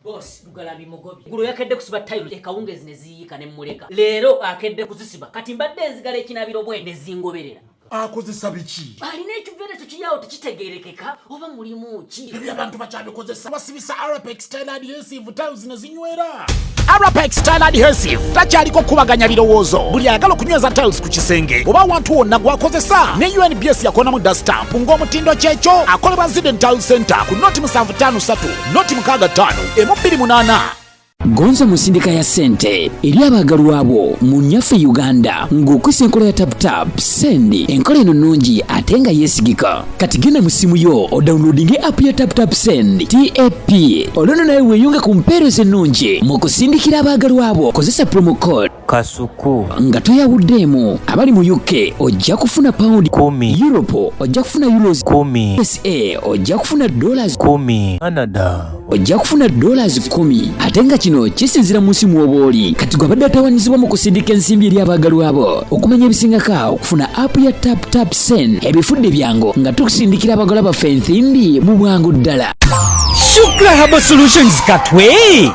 Boss Lugalabi Mugobi gulu yakedde kusiba tayiro ekawungezi neziyika ne muleka leero akedde kuzisiba kati mbadde enzigala ekinabiro bwende zingoberera akozesa biki alina ekivere tukiyawo tekitegerekeka oba mulimu ki abantu bakyabikozesa basibisa Arapex Style Adhesive tiles nezinywera Arapex Style Adhesive takyaliko kubaganya birowoozo buli ayagala okunyweza tiles ku kisenge oba awantu wonna gwakozesa ne UNBS yakonamu dastamp ng'omutindo kyekyo akolebwa Zident Tile Center ku noti 753 noti 65 M28 Gonza musindika ya sente eri abagalwa abo mu nnyaffe Uganda ng'okwesa enkola ya tap send enkola eno nnungi ate nga yeesigika kati genda mu simu yo odownloadinge app ya tap send TAP olwono nawe weeyunge ku mpeereza ennungi mu kusindikira abagalwa abo kozesa promo code Kasuku nga toyawuddeemu abali mu UK ojja kufuna pound 10 Europe ojja kufuna euros 10 USA ojja kufuna dollars 10 Canada ojja kufuna dollars 10 ate nga kino kisinzira mu nsi mw'obaoli kati gwabadde atawanyizibwa mu kusindika ensimbi eri abagalwa abo okumanya ebisingako okufuna app ya tap send ebifudde byangu nga tukusindikira abagalwa baffe ensimbi mu bwangu ddala. Shukra Herbal Solutions katwe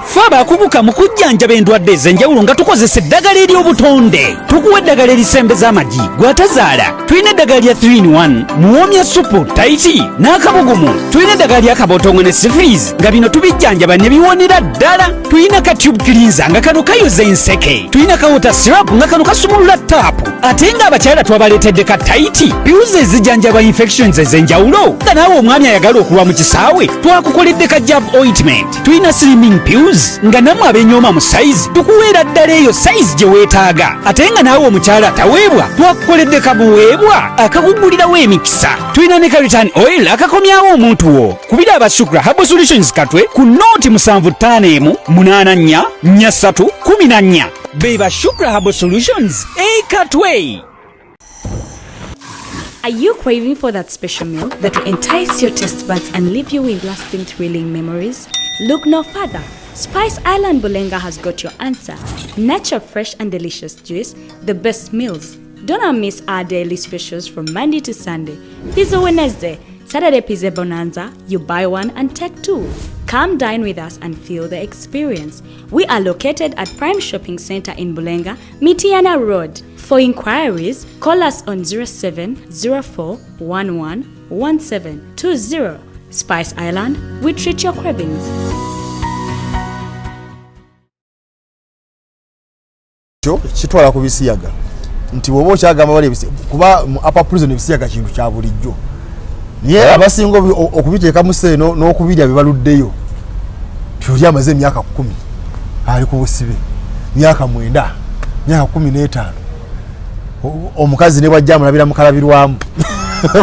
faba akubuka mu kujjanjaba endwadde ez'enjawulo nga tukozesa eddagala ery'obutonde tukuwa eddagala erisembeza amagi gwatazaala tulina eddagala lya 3-in-1 muwoomya supu taiti n'akabugumu tulina eddagala lya kabootongo ne syphilis nga bino tubijjanjaba ne biwonera ddala tulina ka tube cleanser nga kano kayoza enseke tulina ka water syrup nga kano kasumulula taapu ate nga abakyala twabaleetedde ka taiti piuzi ezijjanjaba infections ez'enjawulo nga naawe omwami ayagala okulwa mu kisaawe twakukoledde ka jab ointment tulina slimming pills nga namwe abenyooma mu size tukuweera ddala eyo size gye weetaaga ate nga naawe omukyala ataweebwa twakukoledde kabuweebwa akakugulirawo emikisa tulina ne ka return oil akakomyawo omuntu wo kubira abasukra Herbal Solutions katwe ku nooti 751 84 43 14 beba Shukra Herbal Solutions katwe. Are you craving for that special meal that will entice your taste buds and leave you with lasting thrilling memories? Look no further. Spice Island Bulenga has got your answer. Natural, fresh and delicious juice, the best meals. Don't miss our daily specials from Monday to Sunday. Pizza Wednesday, Saturday Pizza Bonanza, you buy one and take two. Come dine with us and feel the experience. We are located at Prime Shopping Center in Bulenga, Mitiana Road. For inquiries, call us on 0704111720. Spice Island, we treat your cravings. Kitwala ku Ebisiyaga nti wobo kyagamba bali kuba upper prison Ebisiyaga kintu kya bulijjo niye abasingo okubiteeka museno n'okubirya bibaluddeyo tuli amaze emyaka 10 ali ku busibe myaka 9 myaka 15 omukazi ne bwajja mulabira mukalabirwamu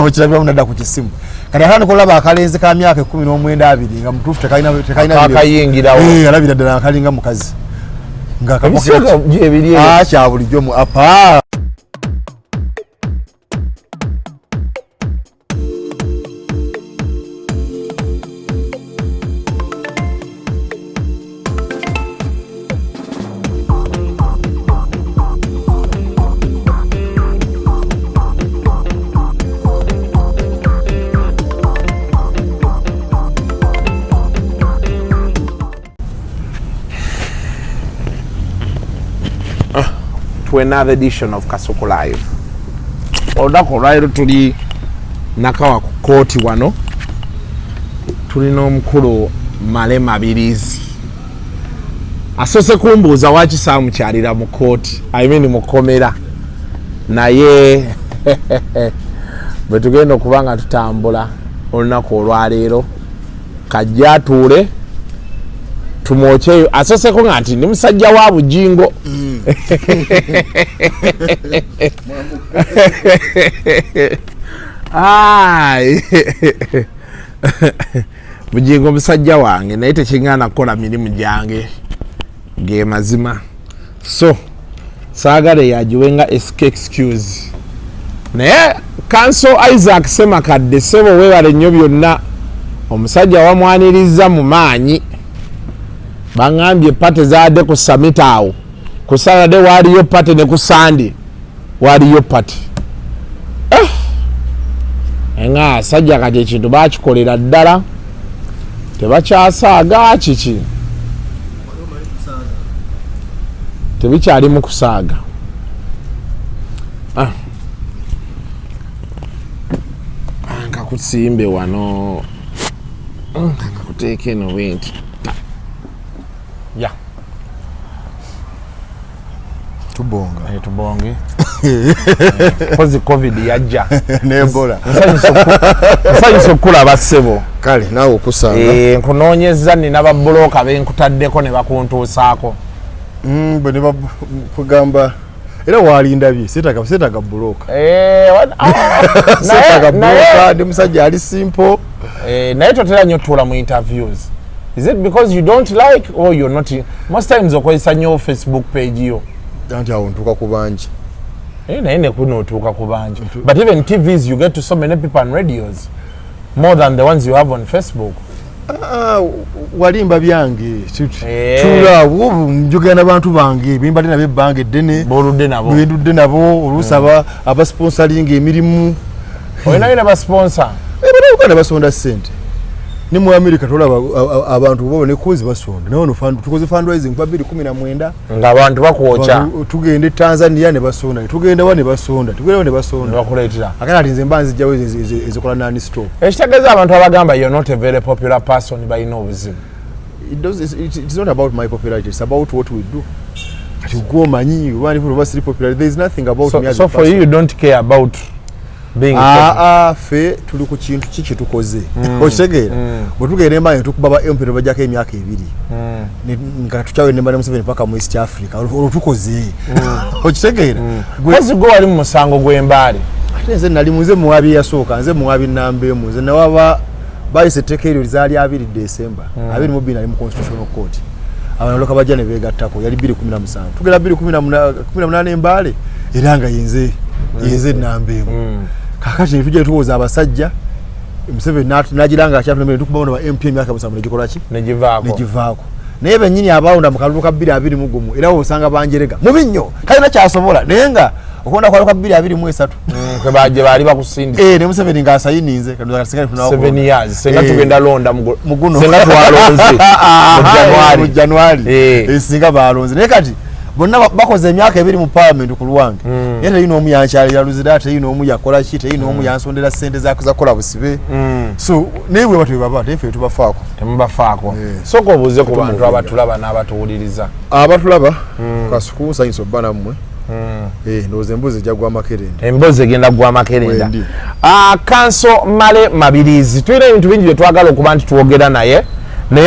okirabira munadda ku kisimu kati hano kolaba akalenze ka myaka 19 nga mutufu tekaina akayingirawo alabira ddala akalinga mukazi nga kamuka ebiri kya bulijjo mu apa to another edition of Kasuku Live. Odako right tuli nakawa ku koti wano. Tuli n'omukulu Male Mabirizi. Asose kumbuuza waki saamukyalira mu koti. I mean mukomera. Naye bwe tugenda okuba nga tutambula olunaku olwaleero kajja atuule tumwocheyo asoseko nga nti ndi musajja wa bujingo bujingo musajja wange naye tekingana kukola mirimu gyange ge mazima so saagala yagiwe nga excuse naye Council Isaac Semakadde sebo weewale nnyo byonna omusajja wamwaniriza mu maanyi bangambye pate zaade ku summit awo ku Saturday waliyo pate ne ku Sunday waliyo pate nga sajja kati ekintu bakikolera ddala tebakyasaaga kiki tebikyali mu kusaaga. Nkakusimbe wano nkakuteeke eno bwenti ya tubonge kozi covid yajja n'Ebola nsanyusa okulaba ssebo kale naawe okusanga nkunoonyezza nina babbulooka benkutaddeko ne bakuntuusaako bwe ne bakugamba era walindabye seetaga bulooka seetaga bulooka ndi musajja ali simple naye totera nnyo otuula mu interviews. Is it because you don't like or you're not most times okozesa nnyo Facebook page yo anti awo ntuuka ku bangi naye nekuno otuuka ku bangi but even TVs you get to so many people and radios more than the ones you have on Facebook. walimba byange tulaawo njogera n'abantu bange bimbadde nabo ebbanga eddene bwendudde nabo olusaba abasponsalinga emirimu olinayo n'abasponsor Uganda basonda ssente ne mu America tolaba abantu bo ne kozi basonda nawo tukoze fundraising kwa 2019 ng'abantu bakwocha tugende Tanzania ne basonda tugenda wa ne basonda bakuleetera akala atinze mbanzi jawo ezikola nani store ekitegeeza abantu abagamba you're not a very popular person balina obuzibu. It's not about my popularity, it's about what we do. Kati gwomanyi wani for us popular, there is nothing about me as so for you don't care about being fe tuli ku kintu kiki tukoze okitegeera bwe tugenda embaye tukubaba empero bajjako emyaka ebiri nga tuchawe nembale Museveni paka mu East Africa olutukoze okitegeera gwezi go wali mu musango gw'embaale ate nze nali muze muwabi yasooka nze muwabi nambe muze nawaba bayise tekero lizali 2 December 22 ali mu Constitutional Court abantu loka bajja ne begattako yali 2017 tugera 2018 embaale era nga yenze nambe kakati tujja tuwoza abasajja Museveni najiranga akyafuna tukubona ba MP myaka musanvu negikola ki negivaako naye bennyini abaawunda mu kalulu ka 2021 era osanga banjerega mubi nnyo kale nakyasobola naye nga okonda kwa 2023 kwe baje bali bakusindi ne Museveni nga asayininze kaduza kasikali tunawo 7 years senga tugenda londa muguno senga twalonze mu January singa balonze naye kati bonna bakoze emyaka ebiri mu parliament ku Luwange yete yino omu yankyalira Luzira ate yino omu yakola kite yino omu yansondera sente zakola busibe so newe batwe baba tefe tubafaako temubafaako soko obuze ku bantu abatulaba n'abatuwuliriza abatulaba kasuku sayinso bana mmwe ndoze embuzi jagwa makerenda embuzi egenda gwa makerenda kanso Male Mabirizi tulina ebintu bingi bye twagala okuba nti tuwogera naye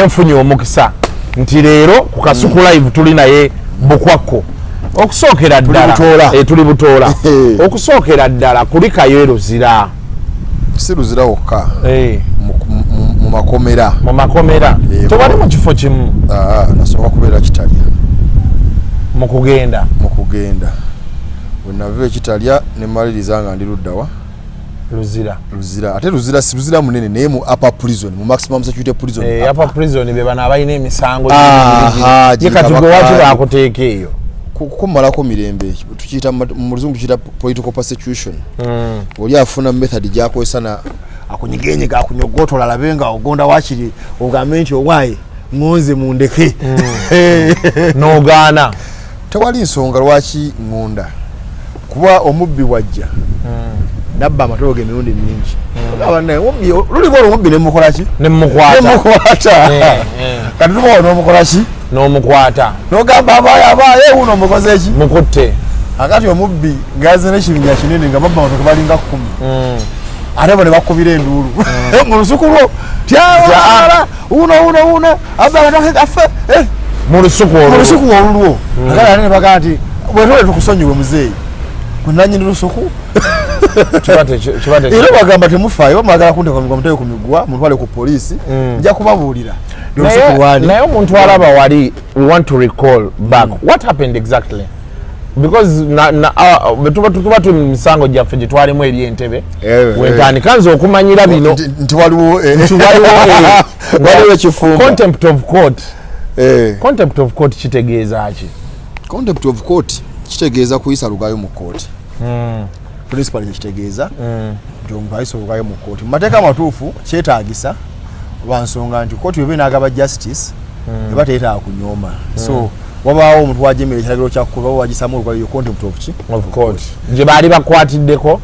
nfunye omukisa nti leero ku Kasuku live tuli naye bukwako okusookera ddala tuli butoola okusookera ddala kulikayo Luzira si Luzira wokka mu makomera tewali mu kifo kimu nasooka kubeera Kitalya mu kugenda bwe nava Kitalya ne maliriza nga ndi luddawa Luzira ate Luzira si Luzira munene naye mu upper prison mu maximum security prison upper prison be bana abalina emisango ye kati gwe waki bakuteeka eyo kumalako mirembe tukiyita mu Luzungu tukiyita political persecution oli afuna method gyakozesa akunyigenyega akunyogotola labenga ogonda wakiri ogambe nti owaye ngonze mundeke n'ogaana tewali nsonga lwaki ngunda kuba omubbi wajja nabba amatooge emirundi mingi luliko omubbi nemukolaki nemukwata kati tubawo nomukolaki n'omukwata nogamba abaye uno omukoze eki mukutte akati omubbi ngaze n'ekibinya kinene nga babba amatoke balinga 10 ate bo ne bakubira enduulu mu lusuku lwo tyawala uno abba amatoke gaffe mu lusuku olulwo akati ate ne bagaa nti bwetole tukusonyiwe muzeeyi kunanyini lusuku era bagamba temufaayo mwagala kunteka mutego ku migwa mutwale ku poliisi nja kubabuulira naye omuntu alaba wali we want to recall back what happened exactly because tuba tuli mu misango gyaffe gye twalimu eri Entebbe wentandika nze okumanyira bino nti waliwo ekifumba contempt of court kitegeeza ki contempt of court kitegeeza kuyisa lugayo mu kooti principal kitegeeza nti omuntu ayisa lugayo mu kooti mu mateeka amatuufu kyetaagisa lwansonga nti kooti weba n'agaba justice eba teetaaga kunyooma so wabaawo omuntu wajemera ekiragiro kyakukuba wagisamu olwaliyo contempt of course gye baali bakwatiddeko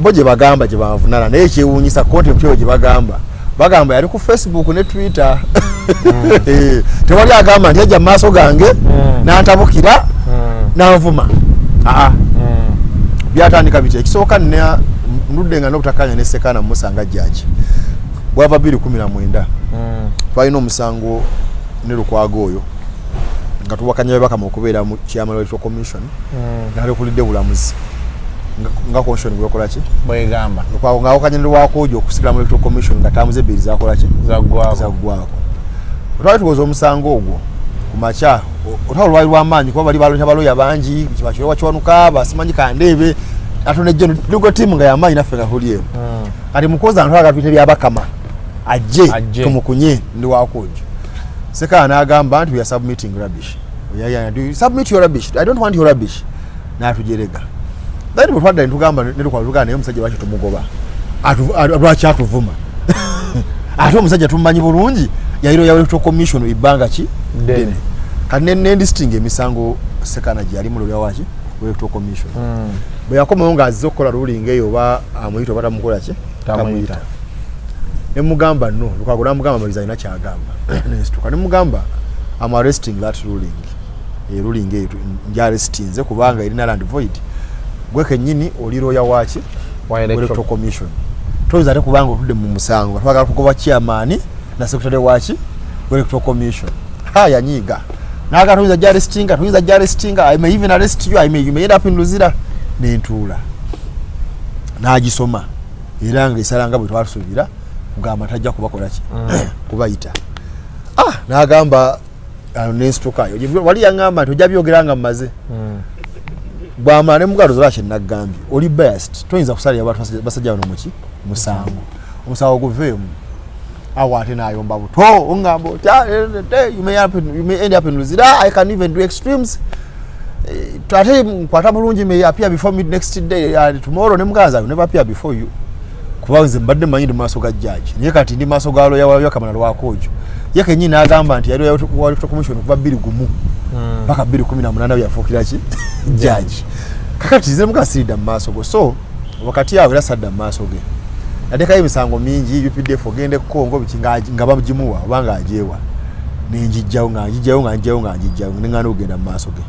bo gye bagamba gye bavunana naye kyewuunyisa contempt eyo gye bagamba yali ku Facebook ne Twitter tewali agamba nti yajja mu maaso gange n'antabukira n'anvuma byatandika bitya ekisooka nudde nga n'obutakkaanya ne Sekaana musanga jjaaji bwava 2019 twalina omusango ne Lukwago oyo nga tuwakanya babakama okubeera mu Chairman Electoral Commission n'alekulidde bulamuzi nga commission bwekola ki bwegamba Lukwago nga awakanyirwa Lwakojo okusigala mu Electoral Commission nga tamuze bbiri zakola ki zaggwako twali tuwoza omusango ogwo ku makya otwalo lwali lw'amaanyi kuba bali balonda baloya bangi kibakirewa kiwanuka basimanyi kandeebe atonejje lugo timu nga yamaanyi naffe nga tuli eno kati mukoza ntwala twite byabakama ajje tumukunye ndi Wakojo Sekaana n'agamba nti we are submitting rubbish. Submit your rubbish. I don't want your rubbish. N'atujerega. Then bwe twadda ntugamba ne Lukwago naye omusajja lwaki tumugoba. Lwaki atuvuma. Ate omusajja tumanyi bulungi yayiro ya Electoral Commission ibanga ki dene. Kati ne listing emisango Sekaana gye yali mulolya waki Electoral Commission. Bwe yakomawo nga azze okukola ruling eyo oba amuyita oba tamukola ki tamuyita. Ne mugamba no Lukwago namugamba maliza ina kyagamba nestuka ne mugamba am arresting that ruling ruling eyo nja arrestinze kubanga irina land void gweke nyini oliro ya wachi wa Electoral Commission toza ate kubanga otudde mu musango twagala kugoba chairman na secretary wachi Electoral Commission haya nyiga naga tuiza jarestinga I may even arrest you you may end up in Luzira n'entula nagisoma iranga isalanga bwe twasubira kugamba tajja kubakola ki kubayita n'agamba nestukayo wali yangamba tojja byogeranga mmaze bwamala ne mugalo zolakye nagambye oli best toyinza kusalira abantu basajja bano muki musango omusango guveemu awo ate n'ayomba buto ongamba you may end up in Luzira I can even do extremes ate nkwata bulungi may appear before me next day tomorrow ne mugaza you never appear before you kubanze mbadde manyi ndi maaso ga judge naye kati ndi maaso ga loya wayo kamana Lwakojo yake nyina agamba nti yali Electoral Commission kuba 2 gumu mpaka 2018 yafuukira ki judge kakati ze mugasirida maaso go so wakati yawe rasadda maaso ge adeka imisango mingi UPDF ogende Kongo bikinga nga bamujimuwa obanga ajewa ninjijjawo nengana ogenda maaso ge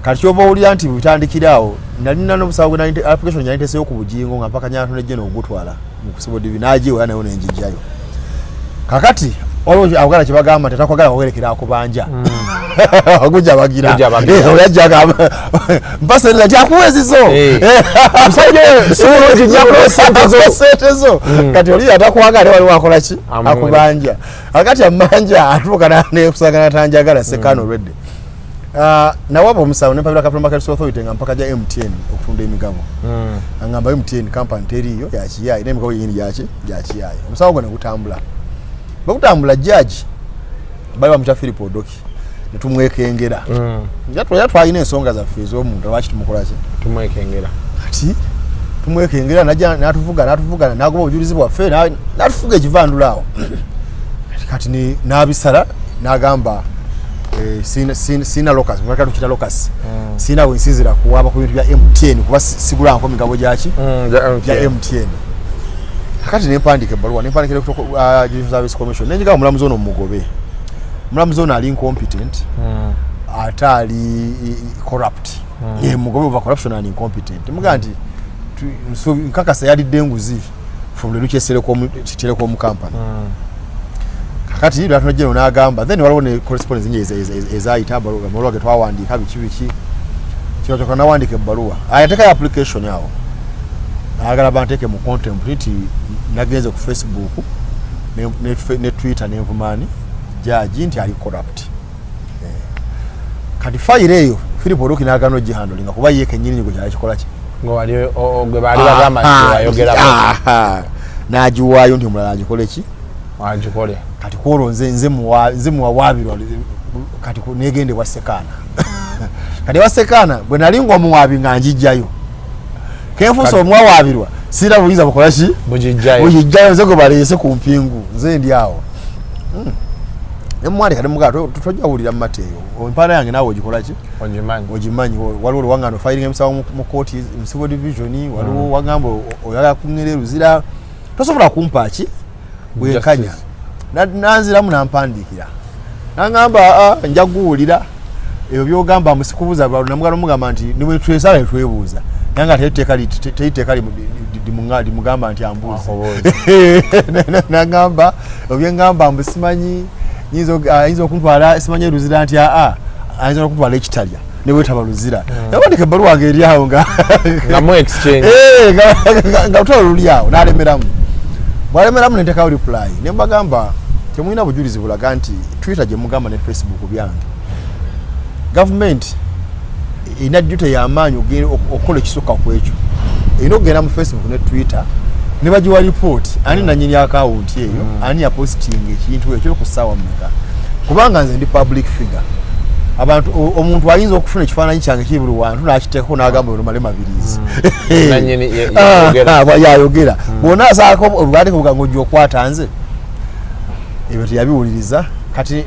kati kyova oli anti bitandikirawo nalina n'obusawo bwe application yanteseyo ku bujingo nga mpaka nyato nejje n'ogutwala mu kusibo divi najiwa nayo nenjijjayo kakati olwo abagala kibagamba tatakwagala kuwerekera akubanja agujja bagira oyajja mpasa nila jakuwezizo msajja solo jijja prosetezo kati oli atakwagala wali wakola ki akubanja kakati amanja atuka ne kusagana tanjagala Sekaana already nawabo omusawo ne Public Capital Markets Authority nga mpaka ja MTN okutunda emigabo angamba MTN company teriyo ya kiyayi ne emigabo yini ya kiyayi omusawo gona gutambula judge bali bamuta Philip Odoki ne tumwekengera twalina ensonga zaffe ez'omuntu lwaki tumukola ki tumwekengera kati tumwekengera najja n'atuvuga n'agoba obujulizi bwaffe n'atufuga ekivandulaawo kati n'abisala n'agamba sina locus mwaka tukita locus sina wensinzira kuwaba ku bintu bya MTN kuba sigula nko migabo gyaki ya MTN akati nempandike baluwa nempandike ku Judicial Service Commission nenjiga mulamuzi ono mugobe mulamuzi ono ali incompetent atali corrupt mugobe over corruption and incompetent muga nti so nkakasa yali denguzi from the Luche Telecom company kakati ndio atunajeno n'agamba then waliwo ne correspondence nyingi ezayita baluwa ge twawandika biki kyo tokana wandike baluwa ayateka application yawo agala banteke mu contempt nagenze ku Facebook ne Twitter ne Vumani judge nti ali corrupt kati file eyo Philip Odoki n'agano gihandling kuba yeke nyinyi ngo cyali kikola ki ngo wali ogwe bali bagamba ayogera najiwayo nti mulala agikole ki agikole kati koronze nze muwa wabirwa kati negende wa Sekaana kati wa Sekaana bwe nalingwa muwabi nga njijjayo kenfuso omwa wabirwa sira buyiza bukola ki bujijjayo nze go balese ku mpingu nze ndi awo nemwali kati mugato tojawulira Mateyo empana yange nawe ogikola ki ogimanyi waliwo wangano filing emsawo mu court mu civil division waliwo wagambo oyaga kungere Luzira tosobola kumpa ki bwenkanya nanziramu nampandikira nangamba njaguwulira ebyo byogamba musikubuza namugalo mugamba nti niwe twesala twebuuza nanga teiteeka limugamba nti ambuuze nangamba obyengamba mbusimanyi ayinza okuntwala simanyi Luzira nti ayinza okuntwala ekitalya newetaba Luzira yawandika ebbaluwa wange eri awo nga lutalo luli awo nalemeramu bwalemeramu nentekawo reply nembagamba temulina bujulizi bulaga nti Twitter gye mugamba ne Facebook byange government ina duty y'amaanyi okukola ekisukka ku ekyo erina okugenda mu Facebook ne Twitter ne bagiwa report ani nanyini account eyo ani ya posting ekintu ekyo ku ssaawa mmeka kubanga nze ndi public figure abantu omuntu ayinza okufuna ekifaananyi kyange kibuli wantu n'akiteekako n'agamba bino Male Mabirizi yayogera bwona asaako obugandiko bugange ojja okwata nze ebyo teyabiwuliriza kati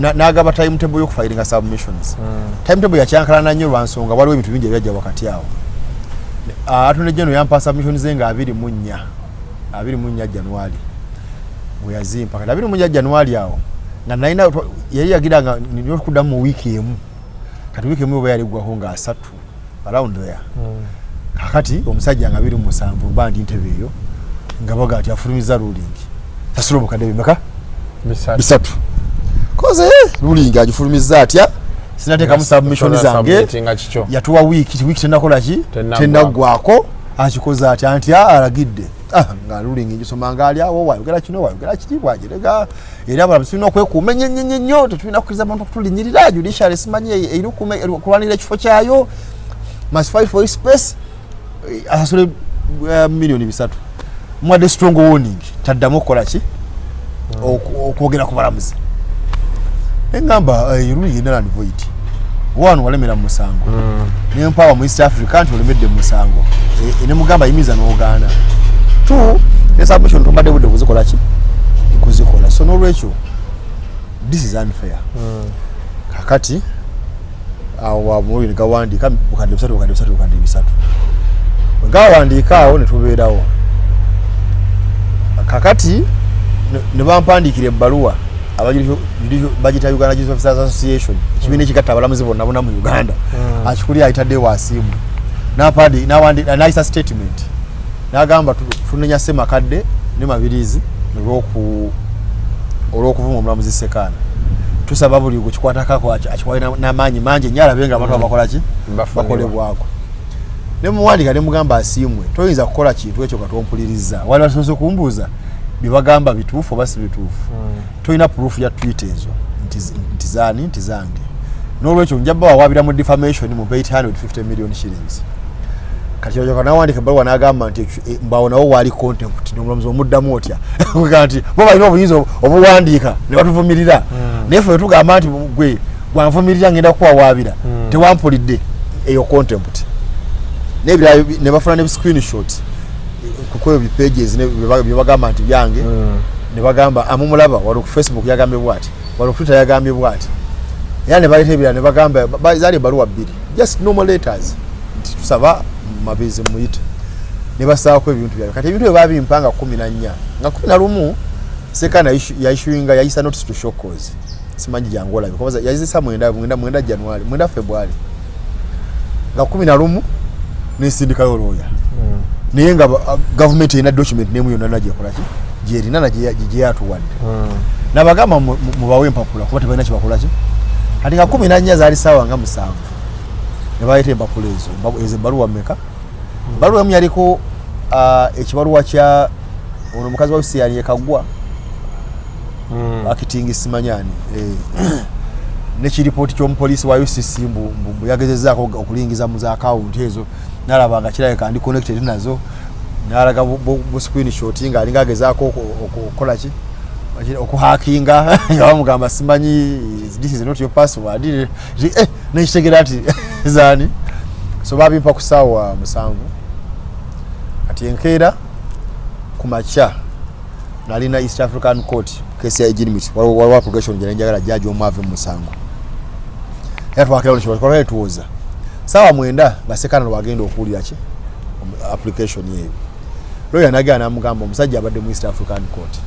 n'agaba timetable y'okufilinga submissions timetable yakyankalana nnyo lwansonga waliwo ebintu bingi ebyajja wakati awo Attorney General yampa submissions ze nga 24 January bwe yazimpa kati 24 January awo nga nalina yali yagira nga niyokuddamu mu wiiki emu kati wiiki emu oba yaligwaho nga 3 around there kakati omusajja nga 27 bandi ntebe eyo nga baga ati afulumiza ruling tasula obukadde bimeka bisatu koze ruling agifulumiza atya sinateeka mu submission zange yatuwa wiiki tenakola ki tenaggwako akikoza atya anti alagidde nga ruling ngisoma nga ali awo wayogera kino wayogera kiri bwagirega era abalamu tulina okwekuuma nnyo tetulina kukkiriza abantu okutulinyirira judicial simanyi eri kulwanira ekifo kyayo must fight for space asasule million 3 mwadde strong warning taddamu okukola ki okwogera ku balamuzi engamba ruling endala and void wano walemera mu musango nempawa mu East Africa nti olemedde mu musango ne mugamba yimiza n'ogaana tu ne submission tombadde budde kuzikola ki kuzikola so n'olwekyo this is unfair kakati awo wamuli ne gawandika bukadde bisatu gawandiika awo ne tubeerawo kakati ne bampandikira ebbaluwa bagita Uganda Judicial Officers Association ekibiina ekigatta abalamuzi bonna mu Uganda akikuli ayitadde wasiimu n'ayisa statement n'agamba tunenya Ssemakadde ne Mabirizi olw'okuvuma omulamuzi Ssekana tusaba buli kukikwatako akikwale n'amaanyi mangi nnyo alabe nga abantu abakola ki bakolebwako ne muwandika ne mugamba asiimwe toyinza kukola kintu ekyo katompuliriza wali basoose kumbuuza bibagamba bituufu oba si bituufu toyina proof ya tweet ezo nti zange n'olwekyo njaba wawabira mu defamation mu 850 million shillings kati yojoka nawandika ebbaluwa n'agamba nti mbawo nawo waali contempt n'omulamuzi omuddamu otya nti bo balina obuyinza obuwandiika ne batuvumirira naye ffe tugamba nti gwe gwanvumirira ngenda kuwawaabira tewampulidde eyo contempt n'ebirala ne bafuna ne screenshot kukoyo bipages ne bagamba nti byange ne bagamba amumulaba wali ku Facebook yagambye bwati wali ku Twitter yagambye bwati era ne baleta ebirala ne bagamba zali ebbaluwa 2 just normal letters nti tusaba Mabirizi muyite ne basaako ebintu byabe kati ebintu babimpanga 14 nga 11 Ssekana yaishuinga yayisa notice to show cause simanyi jangola because yayisa mwenda January mwenda February nga 11 ne sindika lawyer naye nga government ina document name yonna naje kolaki jerina naje yatuwadde nabagamba mubawe empapula kuba tebalina kibakola ki kati nga 14 zaali sawa nga 7 ne bayita empapula ezo baluwa mmeka baluwa emu yaliko ekibaluwa kya ono mukazi wa UCR yekagwa akitingi simanyani nekiripooti ky'omupoliisi wa UCC mbu yagezezaako okulingiza mu za account ezo nalaba nga kirabika ndi connected nazo nalaga bu screenshot nga alinga agezaako okukola ki okuhakinga nga bamugamba simanyi this is not your password nekitegera ati zani so babimpa ku ssaawa 7 kati enkeera ku makya nalina East African Court kesi ya ejinimiti waliwo application gye njagala judge omwave mu musango era twakira olukiko lwakikola etuwoza sawa 9 basekana lwagenda okuwulira ki application yeyo lawyer nagana namugamba omusajja abadde mu East African Court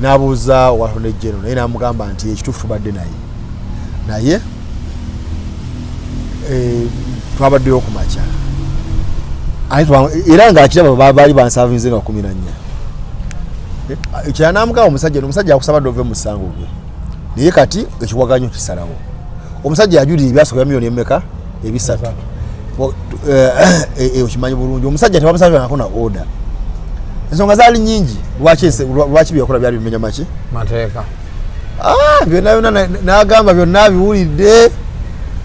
nabuuza Attorney General naye namugamba nti ekituufu tubadde naye twabaddeyo okumakya era ngaakiraba baali bansavinze nga 14 ekyanamugamba omusajja akusaba dove musango gwe naye kati ekiwaganyo kisalawo omusajja yajulira ebyasooka miliyoni emmeka ebisatu okimanyi bulungi omusajja tebamusabako na order ensonga zaali nyingi lwaki byakola byali bimenya maki mateeka byonna nagamba byonna biwulidde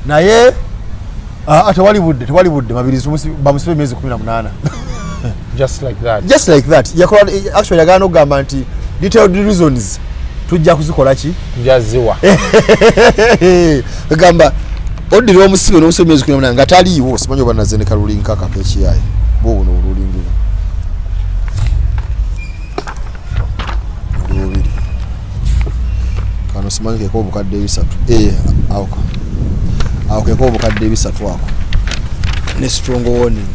naye tewali budde Mabirizi bamusibe emyezi 18 just like that yakola actually yagana okugamba nti detailed reasons tujja kuzikola ki njaziwa gamba odiri omusibe n'omusibe emyezi 18 nga taliiwo simanyi oba nazeneka lulinka kapekiyaye bobuno olulingi lubiri kano simanyi keko obukadde ebisatu awo keko obukadde ebisatu ako ne strong warning.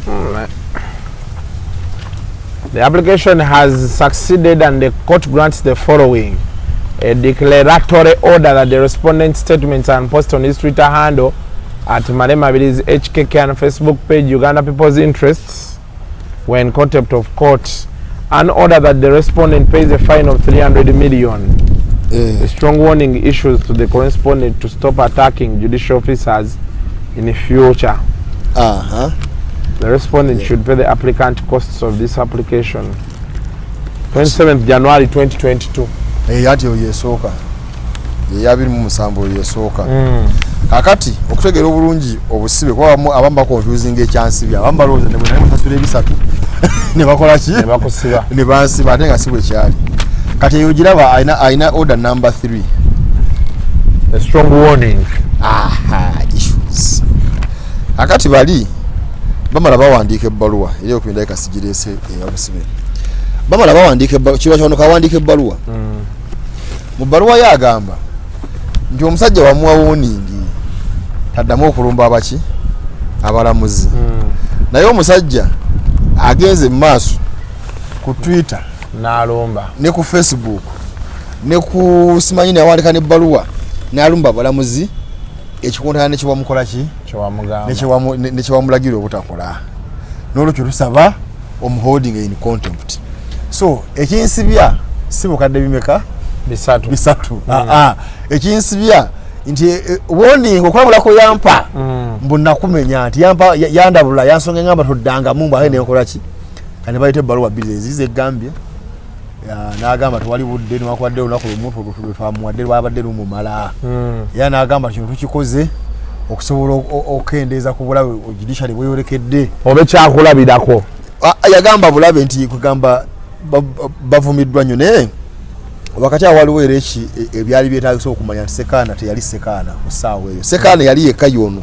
The application has succeeded and the court grants the following: a declaratory order that the respondent's statements and post on his Twitter handle at Male Mabirizi HKK and Facebook page Uganda People's Interests were in contempt of court. An order that the respondent pays a fine of 300 million. A strong warning issues to the correspondent to stop attacking judicial officers in the future. The respondent should pay the applicant costs of this application. 27th January 2022. Ati oyesooka yabiri mu musambo oyesooka kakati okutegera obulungi obusibe kwa abamu confusing ekyansibi abamu balooza ne bwe musasula ebisatu ne bakola ki ne bakusiba ne bansiba ate nga sibwe kyali kati yogiraba aina order number 3 a strong warning issues kakati bali bamala bawandiika ebbaluwa eri okupinda kasigirese eyabusibe bamala bawandiika ebbaluwa kiba kyono kawandiika ebbaluwa mu bbaluwa yagamba nti omusajja wamuwa woningi taddamu okulumba abaki abalamuzi naye omusajja agenze mu maaso ku Twitter n'alumba ne ku Facebook ne ku simanyi yawandika n'ebbaluwa n'alumba abalamuzi ekikontana ne kiwamukola ki ne kiwamulagira obutakola n'olwekyo tusaba holding in contempt. So ekinsibya si bukadde bimeka bisatu ekinsibya nti warning okwabulako yampa mbunakumenya nti yampa yandabula yansonga ngamba toddanga mumba ahe nekola ki kane bayite ebbaluwa bbiri ezize Gambia n'agamba tewali budde niwakwadde olunaku lumu twamuwadde lwabadde lumumala era n'agamba kino tukikoze okusobola okendeeza ku bulabe Judicial bweyolekedde obe kyakulabirako yagamba bulabe nti kugamba bavumiddwa nnyo naye wakati awaliwo era ebyali byetaagisa okumanya nti Sekaana teyali Sekaana ku ssaawa eyo Sekaana yali yekka yono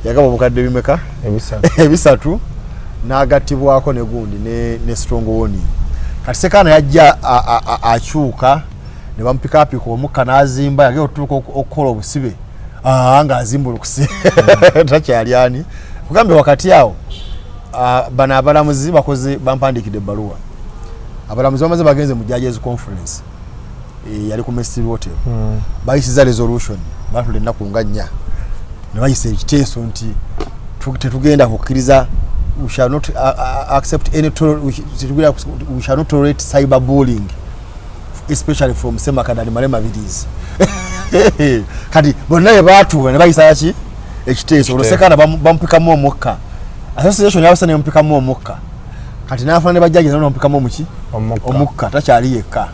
yagamba obukadde bimeka ebisatu n'agattibwako ne gundi ne strong warning kati Sekaana yajja akyuka ne bamupikaapika omukka n'azimba yagenda otutuuka okukola obusibe nga azimbulukuse takyali ani kugambe wakati awo bano abalamuzi bampandikidde ebbaluwa abalamuzi bamaze bagenze mu judges conference yali ku Mestil Hotel bayisiza resolution batule ennaku nga 4 ne bayisa ekiteeso nti tetugenda kukkiriza we shall not accept any we shall not tolerate cyberbullying especially from Semakadani Male Mabirizi kati bonna batuwe ne bayisa ki ekiteeso olosekaana bampikamu omukka association yabasa ne bampikamu omukka kati n'afana ne bajjaji nabo bampikamu omuki omukka takyali yekka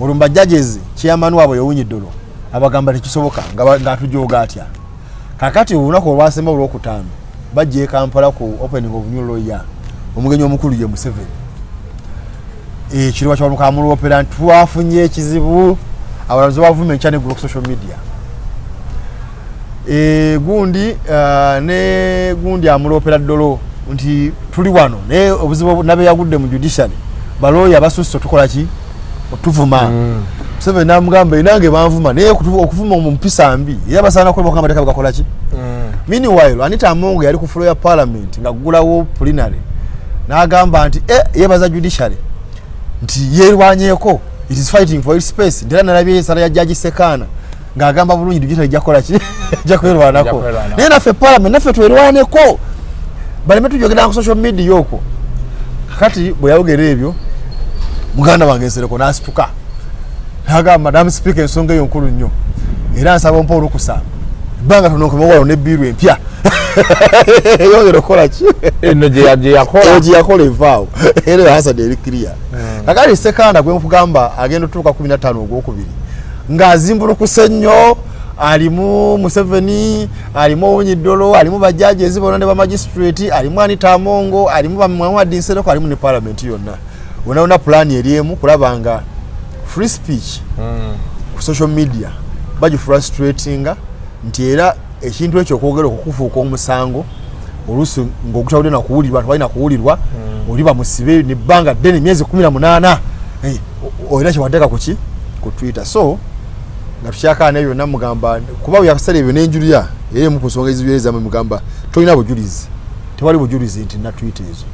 olumba judges chairman wabo yowunyidolo abagamba tekisoboka nga atujooga atya kakati olunaku olwasemba olwokutaano bajje Kampala ku opening of new lawyer omugenyi omukulu ye Museveni kiriwa kyabaluka mu opera twafunye ekizibu abalamuzi bavume nkyane ku social media gundi amulopera ddolo nti tuli wano naye obuzibu nabe yagudde mu Judicial baloya basusse tukola ki otuvuma Museveni namugamba nange banvuma naye okuvuma omumpisa mbi era basaana kuba kama teka bakola ki. Meanwhile Anita Amongo yali ku floor ya parliament nga gulawo plenary n'agamba nti yebaza judiciary nti yerwanyeko it is fighting for its space ndera nalabye esala ya Judge Sekana ng'agamba bulungi judiciary jakola ki jakwerwanako naye naffe parliament naffe twerwaneko baleme tujogera ku social media yoko kati bwe yawogera ebyo muganda wange nsereko n'asituka n'agamba Madam Speaker ensonga eyo nkulu nnyo era nsaba mpa olukusa banga tunokomewalo ne biru empya yongera okola ki eno gye yakola evaawo era hasad eri clear kakali Sekanda gwe mukugamba agenda otuuka 15 ogwokubiri ng'azimbulukuse nnyo alimu Museveni alimu Owonyidolo alimu bajaji ezibona ne ba magistrate alimu Anita Amongo alimu ba Muhammad Nsereko alimu ne parliament yonna unaona plan eriemu kulabanga free speech ku social media baji frustratinga nti era ekintu ekyo kwogera okukufuuka omusango olusu ng'okutawulira na kuwulirwa abantu balina kuwulirwa oliba musibe ne bbanga ddene myezi 18 olina kyewateeka kuki ku Twitter so nga tukyakaana ebyo namugamba kuba yakasala ebyo n'enjulira era emu ku nsonga ezibyereza mugamba tolina bujulizi tewali bujulizi nti na Twitter ezo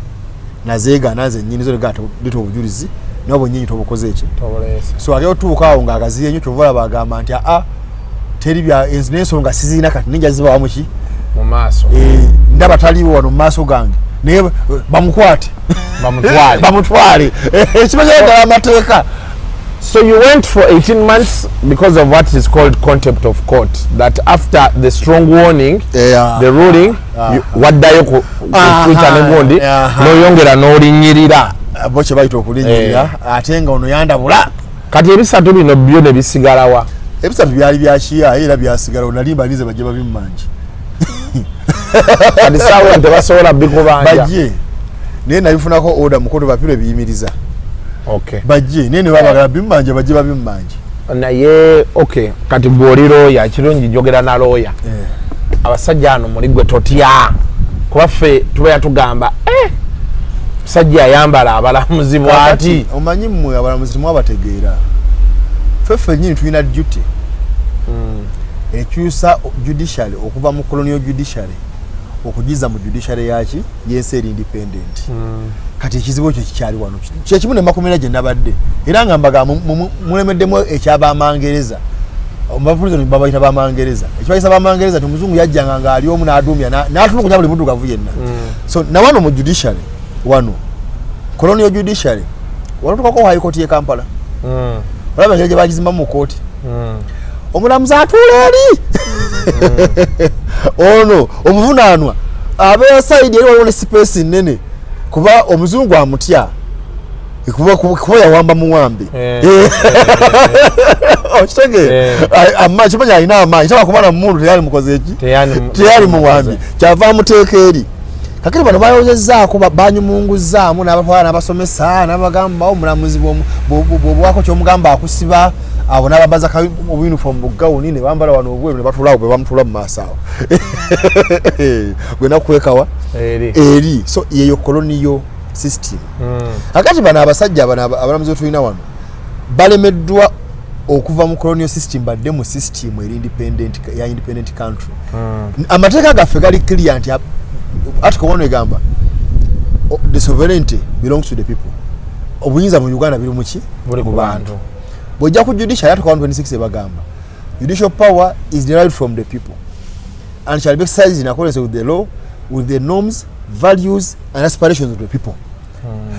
nazeegaana nze nnyini zo legato lito obujulizi nabo nyinyi tobukoze eki so ageo tuuka awo ng'agaziye nnyo kyovola bagamba nti teri bya ensonga sizina kati ninja ziba wamuki mu maaso ndaba taliwo wano mu maaso gange naye bamukwate bamutwale ekimanyira amateeka. So you went for 18 months because of what is called contempt of court. That after the strong warning, the ruling, waddayo ku Twitter negundi noyongera n'olinyirira boche baito okulinyirira ate nga ono yandabula kati ebisatu bino byo ne bisigalawa. Ebisatu byali byashiya era byasigala onalimba lize bajje babimanje kati sawa tebasobola bikubanja bajje naye nabifunako order mukoto bapire biyimiriza. Okay. Bajje nene babagala bimmanje bajje babimmanje. Naye okay kati bwoliro ya kirungi jogera na lawyer. Abasajja ano muri gwe totya. Kuba ffe tuba yatugamba musajja ayambala abalamuzi bwati. Omanyi mmwe abalamuzi mwabategeera. Ffe nyinyi tulina duty. Ekyusa judicial okuva mu colonial judiciary okujiza mu judiciary yaki yenseri independent. Kati ekizibu kyo kikyali wano kye kimu ne makomera gye nabadde era nga mbaga mulemeddemu ekyaba amangereza omubavulizo ne babayita bamangereza ekibayisa bamangereza tumuzungu yajjanga nga ali omu n'adumya n'atulukunya buli muddugavu yenna so na wano mu judiciary wano colonial judiciary wano tukako high court ye Kampala olaba ngeri gye bagizimba mu kooti omulamuzi atuula eri ono omuvunaanwa abeera side eri waliwo ne space nnene kuba omuzungu amutya kuba yawamba muwambe okitege amma kimanya alina amaanyi taba kubana mumundu teyali mukoze eki teyali muwambe kyava amuteeka eri kakiri bano bayozezzaako banyumunguzaamu n'abatwala n'abasomesa n'abagamba omulamuzi bwobwako kyomugamba akusiba abo n'ababaza obuyunifomu bugawuni ne bambala wano obweru ne batulaawo bwe bamutula mu maaso awo gwena kukwekawa eri so yeyo colonial system akati bano abasajja bano abalamuzi betulina wano balemeddwa okuva mu colonial system badde mu system eri independent country amateeka gaffe gali clear nti article 1 egamba the sovereignty belongs to the people obuyinza mu Uganda biri muki buli ku bantu bojja ku judicial article 126 ebagamba judicial power is derived from the people and shall be exercised in accordance with the law with the norms values and aspirations of the people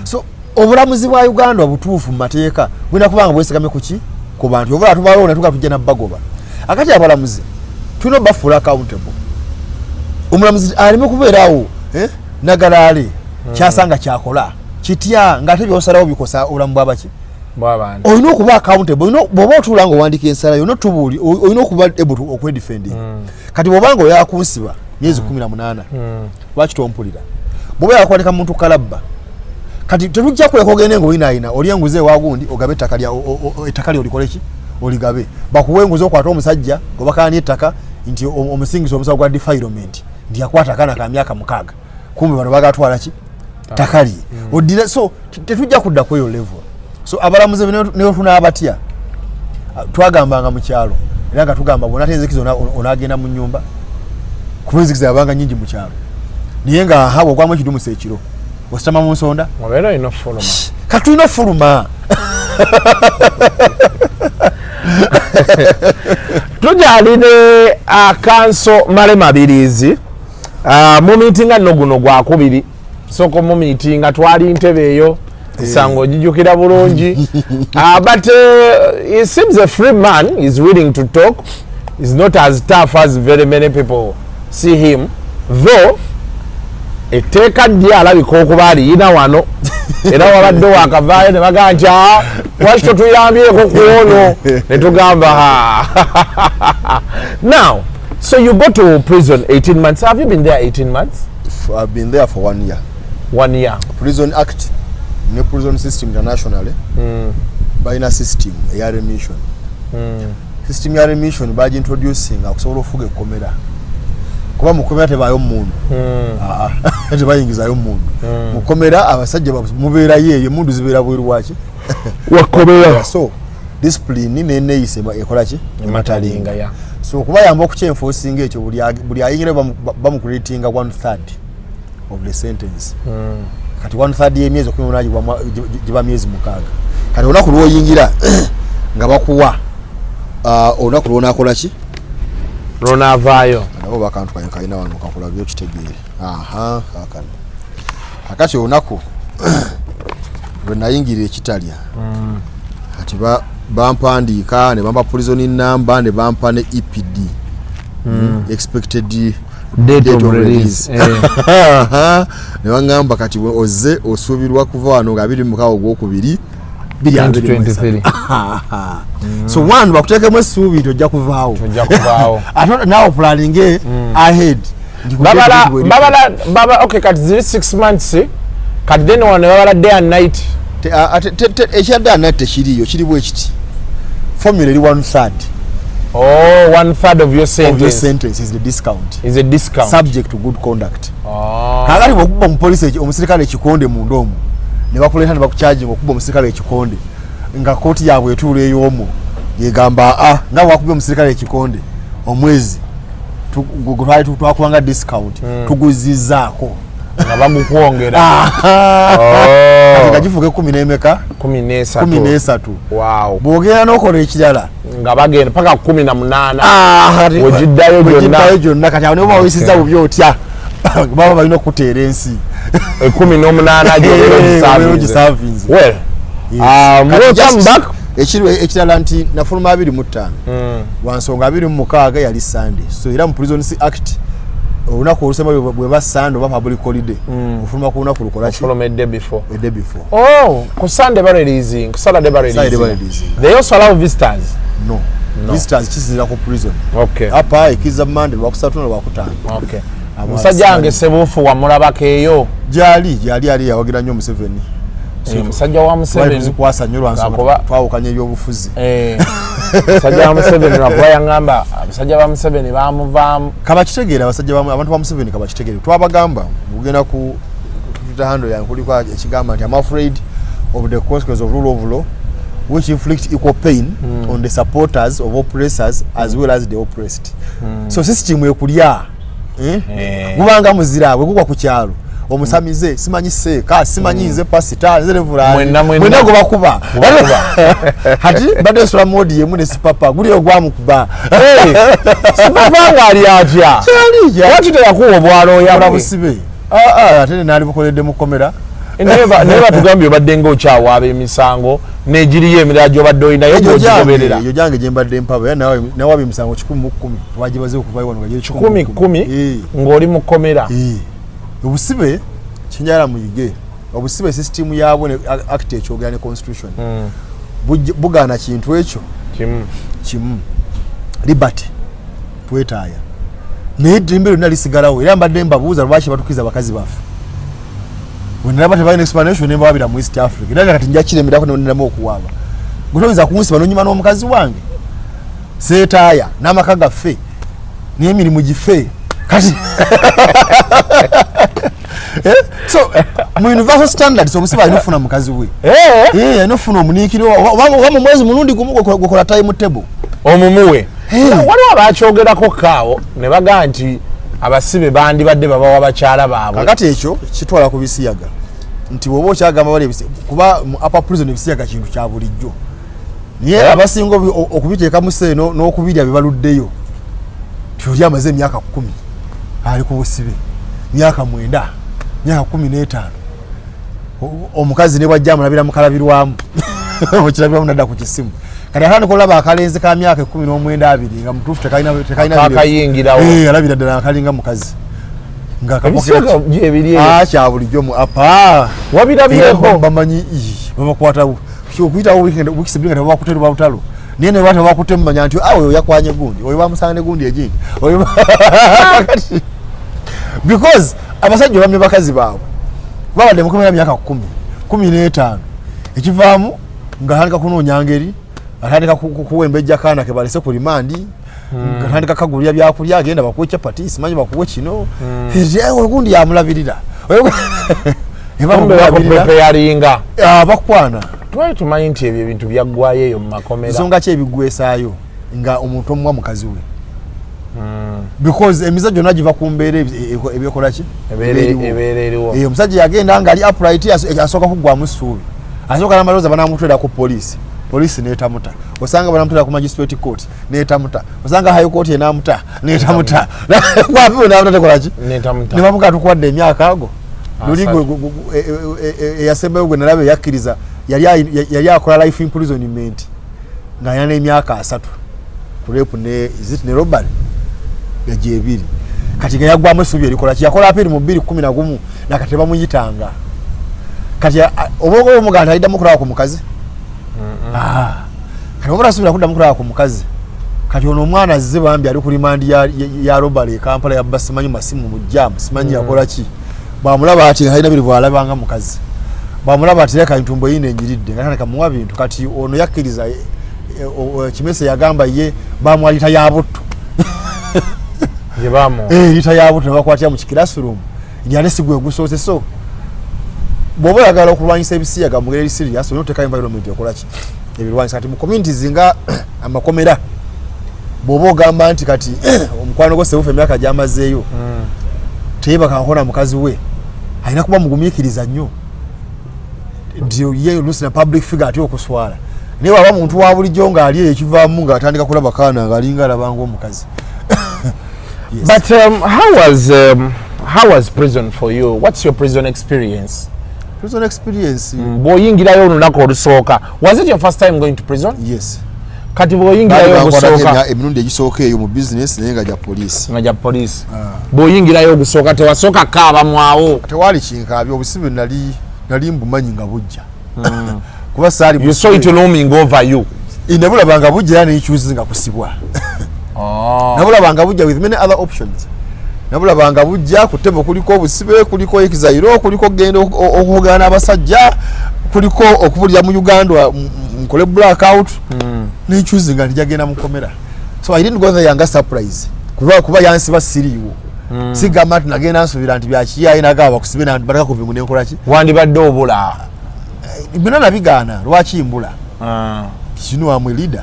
so obulamuzi bwa Uganda obutuufu mu mateeka bwina kubanga bwesigame kuki ku bantu obula tubalona tujja na bagoba akati abalamuzi tulina bafuula accountable omulamuzi alime kubeerawo nagalale kyasanga kyakola kitya ng'ate byosalawo bikosa obulamu bwabaki bw'abantu olina okuba accountable bw'oba otuula nga owandiika ensala yo notubuuli olina okuba able okwedefending kati bw'obanga oyakunsiba myezi 18 lwaki tompulira bw'oba yakwandika muntu kalabba kati tetujja kuleka ogende ng'oyinaayina oli enguzi ewagundi ogabe ettaka lye olikoleki oligabe bakuwa enguzi okwata omusajja obakaania ettaka nti omusingisa omusawo gwa defilement nti yakwata akaana ka myaka 6 kumbe bano bagatwala ki ttaka lye oddira so tetujja kudda ku eyo level so abalamuzi ne tunabatya twagambanga mu kyalo era nga tugamba bona tenzikiza onagenda mu nyumba kuba enzikiza yabanga nyingi mu kyalo naye nga hawa ogwamu ekidumu ekiro ositama mu nsonda obeera olina fuluma katulina fuluma tujaline akanso Male Mabirizi mu miitinga nno guno gwakubiri soko mu miitinga twali ntebe eyo sango jijukira bulungi but he seems a free man. He's willing to talk. He's not as tough as very many people see him, though etteeka ddyo alabika okuba aliyina wano era wabadde wakavaayo ne bagamba nti lwaki totuyambyeko ku ono ne tugamba now so you go to prison 18 months. Have you been there 18 months? I've been there for 1 year. 1 year. Prison Act ne prison system internationally balina system eya remission. System ya remission baji introducing akusobola ofuga ekkomera kuba mukomera tebayo mundu tebayingizayo mundu mukomera abasajja mubeera yeyo mundu zibeera bweru waki wakomera so discipline neneyise ekola ki ematalinga ya so kuba yamba okuchenforcing ekyo buli ayingira bamucreatinga 1/3 of the sentence kati 1/3 y'emyezi okuyonaji giba myezi 6 kati olunaku lwoyingira nga bakuwa olunaku lwonakola ki lwonavaayo nabo bakantu kayina wano kakola byo kitegeere kakano akati olunaku lwe nayingirira ekitalya kati bampandiika ne bampa prison number ne bampa ne EPD expected date of release ne bangamba kati oze osuubirwa kuva wano nga 26 ogwokubiri 2023 so one bakuteekemu essuubi tojja kuvaawo ate nawe planning ahead baba okay kati ziri 6 months kati then one babala day and night ekya day and night tekiriyo kiri bwe kiti formula eri 1/3 1/3 of your sentence is the discount. Is a discount subject to good conduct. Kakati bwokuba mupolisi omusirikale ekikonde mundu omu ne bakuleeta ne bakucharging okuba omusirikale ekikonde nga kooti yaabwe etuula ey'omu yegamba nga wakubye omusirikale ekikonde omwezi twakubanga discount tuguzizaako nga bagukwongera nga gifuuke 10 n'emeka 13 wow bwogenda n'okola ekirala nga bagenda paka 18 wegiddayo gyonna kati awo ne bwoba weyisiza bubi otya baba balina okuteera ensi 18 gisavinze welcome back ekirala nti nafuluma 25 wansonga 26 yali Sunday so era mu Prison Act olunaku olusema bweba Sunday oba public holiday ofuluma ku lunaku lukola ki from a day before ku Sunday ba releasing ku Saturday ba releasing they also allow visitors no. Visitors kisizira ku prison apa ikiza Monday lwakusatu lwakutaano musajja wange sebufu wamulabako eyo gyali ali yawagira nnyo Museveni musajja wa Museveni zikwasanyolwa nsonga twawukanya eby'obufuzi musajja wa Museveni lwakuba yangamba abasajja ba Museveni bamuvaamu kabakitegeera abantu ba Museveni kabakitegeere twabagamba mugenda ku Twitter handle yange kuliko ekigamba nti I'm afraid of the consequences of rule of law which inflict equal pain on the supporters of oppressors as well as the oppressed so system ekulya mubanga muzira bwe gukwa ku kyalo omusamize simanyi seeka simanyi nze pasita nze levulani mwena go bakuba hati bade sura modi yemu ne sipapa guli ogwamukuba sipapa ngali atya wati te yakuwa bwalo ya busibe ate nali bukoledde mukomera neba tugambye badde ngo kyawa ab'emisango negiriye emiraajo badde oyina yogoberera yo jange jembadde mpaba nawe ab'emisango 10 twajibaze okuvayo wano ngajye 10 ng'oli mukomera obusibe kinyala muyige obusibe system yabo ne act ekyogera ne constitution bugana kintu ekyo kimu liberty twetaaya naye ddembe lyonna lisigalawo era mbadde mbabuuza lwaki batukiza bakazi baffe wenaba tebalina explanation nembawabira mu East Africa era kati nja kiremerako nendamu okuwaaba gutoyinza kunsiba nonyuma n'omukazi wange seetaaya n'amaka gaffe n'emirimu gife kati So mu universal standards omusibe alifuna mukazi we anofuna omunikiro wa mwezi mulundi gumu gokola time table omumuwe waliwo abakyogerako kaawo ne baga nti abasibe bandi badde babawa abakyala baabwe kakati ekyo kitwala ku Ebisiyaga nti wobo kyagamba bali kuba upper prison Ebisiyaga kintu kya bulijjo niye abasingo okubiteeka museeno n'okubirya bibaluddeyo tyoli amaze emyaka 10 ali ku busibe myaka 9 myaka 15 omukazi ne bwajja amulabira mukalabirwamu okirabiramu nadda ku kisimu kati akandi kolaba akalenzi ka myaka 19 nga mutuufu tekalina akayingirawo alabira ddala akalinga mukazi nga kya bulijjo mu apa wabirabireho bamanyi babakwatawo okuyitawo wikisi nga tebakutera babutalo niye ne bata bakutemu manya nti oyo yakwanye gundi oyo bamusanga gundi egindi oyo because abasajja bamye bakazi baabwe babadde mukomera myaka 10 ekivaamu nga handika kunoonya ngeri atandika kuwembejja kaana ke balese ku rimandi atandika kagulya byakulya agenda bakuwe chapati simanyi bakuwe kino gundi yamulabirira yaringa bakwana twali tumanyi nti ebyo ebintu byaggwayo eyo mu makomera nsonga ki ebigwesaayo nga omuntu omuwa mukazi we because emiza gyonna giva ku mbeera ebyokola ki ebeera eriwo omusajja yagenda nga ali upright asooka kuggwamu ssuubi asooka namalooza banamutwera ku polisi netamuta osanga banamutwera ku magistrate court netamuta osanga high court enamuta netamuta kwapiwe namuta tekolaki nebamuka tukwadde emyaka ago luligo eyasembayo gwe nalabe yakkiriza yali akola life imprisonment nga yana emyaka 3 kurepu ne robbery yajebiri kati yagwamu essuubi erikola kiyakola apiri mu 2011 nakati bamuyitanga kati obogo omuganda aliddamu kulaba ku mukazi kati omwana asubira kuddamu kulaba ku mukazi kati ono omwana azze bambi ali ku rimandi ya robbery e Kampala yabba simanyi masimu mu jam simanyi yakola ki bamulaba ati alina biri bwalabanga mukazi bamulaba ati leka entumbo yine enyiridde nga kamuwa bintu kati ono yakkiriza kimese yagamba ye bamwalita yabuttu lita yabuttu nebakwatira mu classroom yali sigwe gusoose so bw'oba oyagala okulwanyisa Ebisiyaga mu ngeri serious olina oteeka environment ekola ki ebirwanyisa kati mu communities nga amakomera bw'oba ogamba nti kati omukwano gwo sewufa emyaka gyamazeeyo teyeba kankona mukazi we alina kuba mugumiikiriza nnyo ye oluusi na public figure ati okuswala naye waba muntu wa bulijjo ng'ali eyo ekivaamu ng'atandika kulaba kaana ng'alinga alabanga omukazi. Yes. But how was prison for you? What's your prison experience? Prison experience. Boyingirayo olunaku olusooka. Was it your first time going to prison? Yes. Kati boyingirayo olusooka. Emirundi egisooka eyo mu business naye nga ja police. Nga ja police. Boyingirayo olusooka tewasooka kaaba mwawo. Tewali kinkaabya obusibe nali mbumanyi nga bujja. Kuba saali you saw it looming over you. Inabula banga bujja ne choose nga kusibwa. Nabula banga bujja with many other options. Nabula banga bujja kutebo kuliko obusibe kuliko ekizairo kuliko gendo okugana abasajja kuliko okubulya mu Uganda nkole blackout ne choose nga njagenda mukomera. So I didn't go there yanga surprise. Kuba yansi basiriwo. Sigama tunagenda nsubira nti byakiya inaga bakusibe na baraka kuvimu ne nkola ki. Wandi badde obula. Bino nabigana lwaki mbula. Kino amwe leader.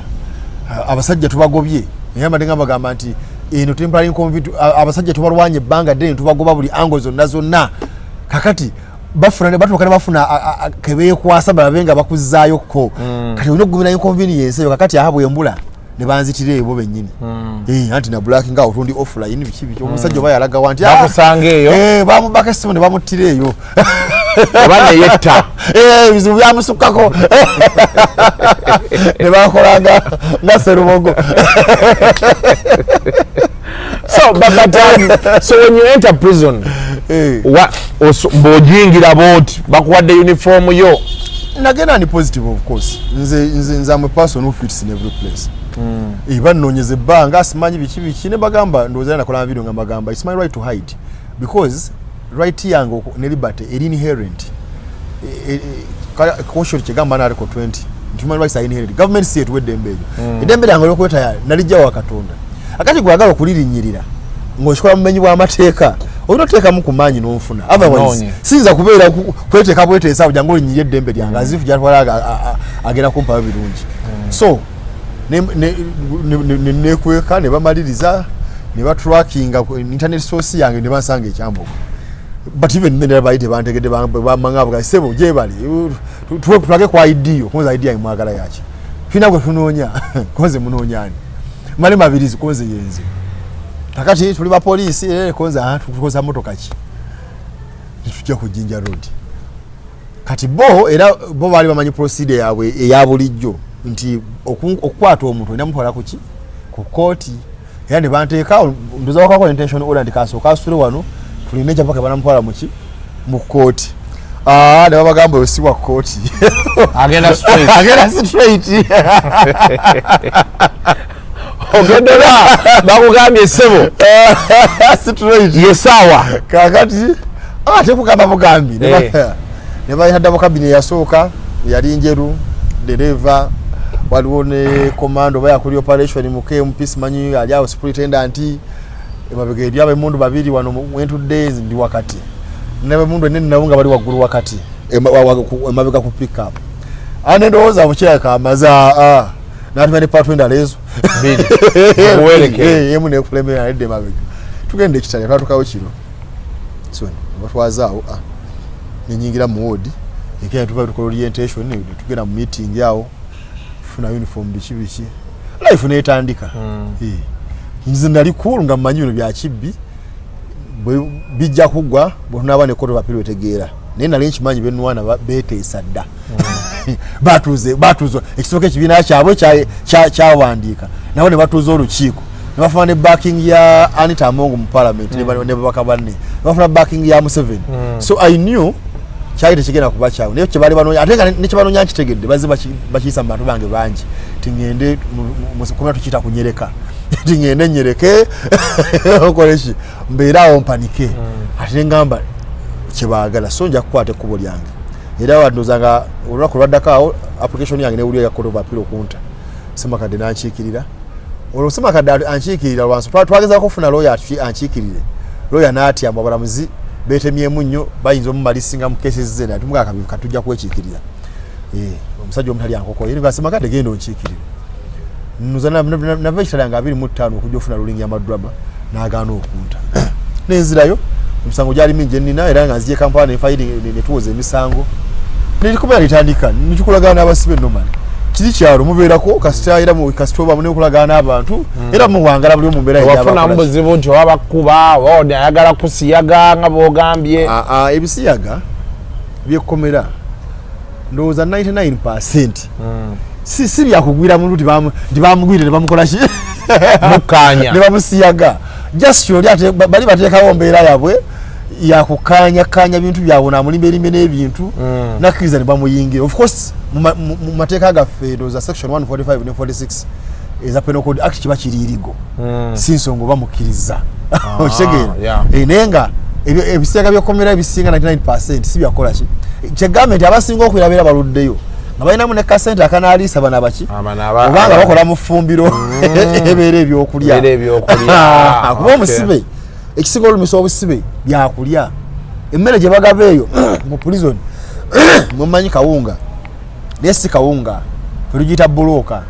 Abasajja tubagobye. Nyamba denga bagamba nti eno temporary convict abasajja tubalwanye banga deni tubagoba buli ango zonna kakati bafuna ne batu bafuna kebeye kwasa babenga bakuzaayo ko kati ono gumina inconvenience yo kakati ahabwe embula ne banzitire ebo benyini anti na black nga otundi offline bikibi omusajja baya alaga wanti bakusange eyo bamu bakasimu ne bamutire eyo bane yetta bizu byamusukako ne bakolanga naserubogo. So when you enter prison, what bojingira bot bakuwadde uniform yo nagenda ni positive of course nze am a person who fits in every place. Banonyeze banga simanyi bikibi ne bagamba ndozana nakola video nga bagamba it's my right to hide because right yango ne liberty is inherent. Caution kigamba na article 20 human rights are inherent. Government say it with dembe edembe yango yokweta ya nalijja wa Katonda akati gwagala okulirinyirira ng'oshikola mumenyi bwa amateeka Onoteeka mu kumanyi n'onfuna. Otherwise sinza kubeera kweteka bweteesa jangu olinyiye eddembe lyange azifu gyatwala agenda kumpa birungi. So nekweka ne bamaliriza ne batrackinga internet source yange ne bansanga ekyambuko. But even then baite bantegedde bamangabwa sebo je bali tuweke kwa idea kwanza idea imwagala yachi fina gwe tunoonya konze munoonyani Male Mabirizi konze yenze takati tuli ba police konza tukoza motoka ki tujja ku Jinja Road kati bo bali bamanyi procedure yawe eya bulijjo nti okukwata omuntu ina mutwala kuki ku court yani banteeka ndoza wakako intention order ndikasoka asule wano tulineja mpaka banamutwala muki mu court ne bagamba osiwa court agenda straight ogedera bakugambye sebo straight yesawa kakati tekugamba mugambi ne bayihadda mu kabine yasooka yali njeru dereva waliwo ne commando bayakuli operation mu KMP manyi ali awo superintendent emabega eri abemundu babiri wano mwentu days ndi wakati n'abemundu ennene nabo nga bali waggulu wakati emabega ku pick up ndowooza bukyaka amaza n'atuma ne patwenda lezo yemu nekulemera alidde emabega tugenda ekitale twatukawo kiro so batwazaawo nenyingira mu wodi ekaya tuva tukola orientation tugenda mu meeting yawo tufuna uniform biki life netandika nze nali cool nga mmanyi bino bya kibbi bijja kugwa bonaba ne koto bapiro tegeera naye nali nkimanyi benwana beteesa dda batuze ekisooka ekibiina kyabwe kyawandiika nabo ne batuuza olukiiko ne bafuna ne backing ya Anita Amongo mu parliament ne babaka banne bafuna backing ya Museveni so I knew kyali tekigenda kuba kyawe naye kyebali banoonya ate nga nekyebanoonya nkitegedde bazze bakiyisa mu bantu bange bangi tingende mukumira tukiyita kunyereka tingende nyereke okoleki mbeera awo mpanike ate ngamba kyebaagala so nja kukwata ekkubo lyange era wadnozanga olunaku lwaddako application yange newulira yakoto bapiro kunta semakadde nankiikirira olwo semakadde ankiikirira lwansi twagezako okufuna lawyer ankiikirire lawyer n'atyamba abalamuzi betemyemu nnyo bayinza omumalisinga mu cases ze naye tumugaka katujja kwekiikirira omusajja omutali ankoko yini semakadde genda onkiikirire nuzana nava ekitala nga 25 okujja ofuna ruling ya madraba n'agaana okunta nenzirayo omusango gyali mingi ennina era nga nziye Kampala netuwoza emisango nelikumira litandika nikikulagana n'abasibe nomani kiri kyalo mubeerako kasita era kasitoba munekulagana n'abantu era muwangala buli mumbeera wafuna mbuzibu nti wabakuba wodi ayagala kusiyaga nga bogambye ebisiyaga byekomera ndowooza 99% si byakugwira muntu tibamugwire ne bamukola ki mukanya ne bamusiyaga just yoli ate bali bateekawo mbeera yabwe yakukanya bintu byabwe namulimbe n'ebintu nakkiriza ne bamuyingira of course mu mateeka gaffe ndoza section 145 ne 46 eza penal code act kiba kiririgo si nsonga bamukkiriza okitegeera naye nga ebisiyaga byekomera ebisinga 99% si byakola ki kyegambe nti abasinga okwirabira baluddeyo nga balinamu ne kasente akanaalisa bana baki obanga bakola mu ffumbiro ebeera ebyokulya kuba omusibe ekisinga olumisa obusibe byakulya emmere gye bagaba eyo mu prison mumanyi kawunga naye si kawunga tulugiyita bulooka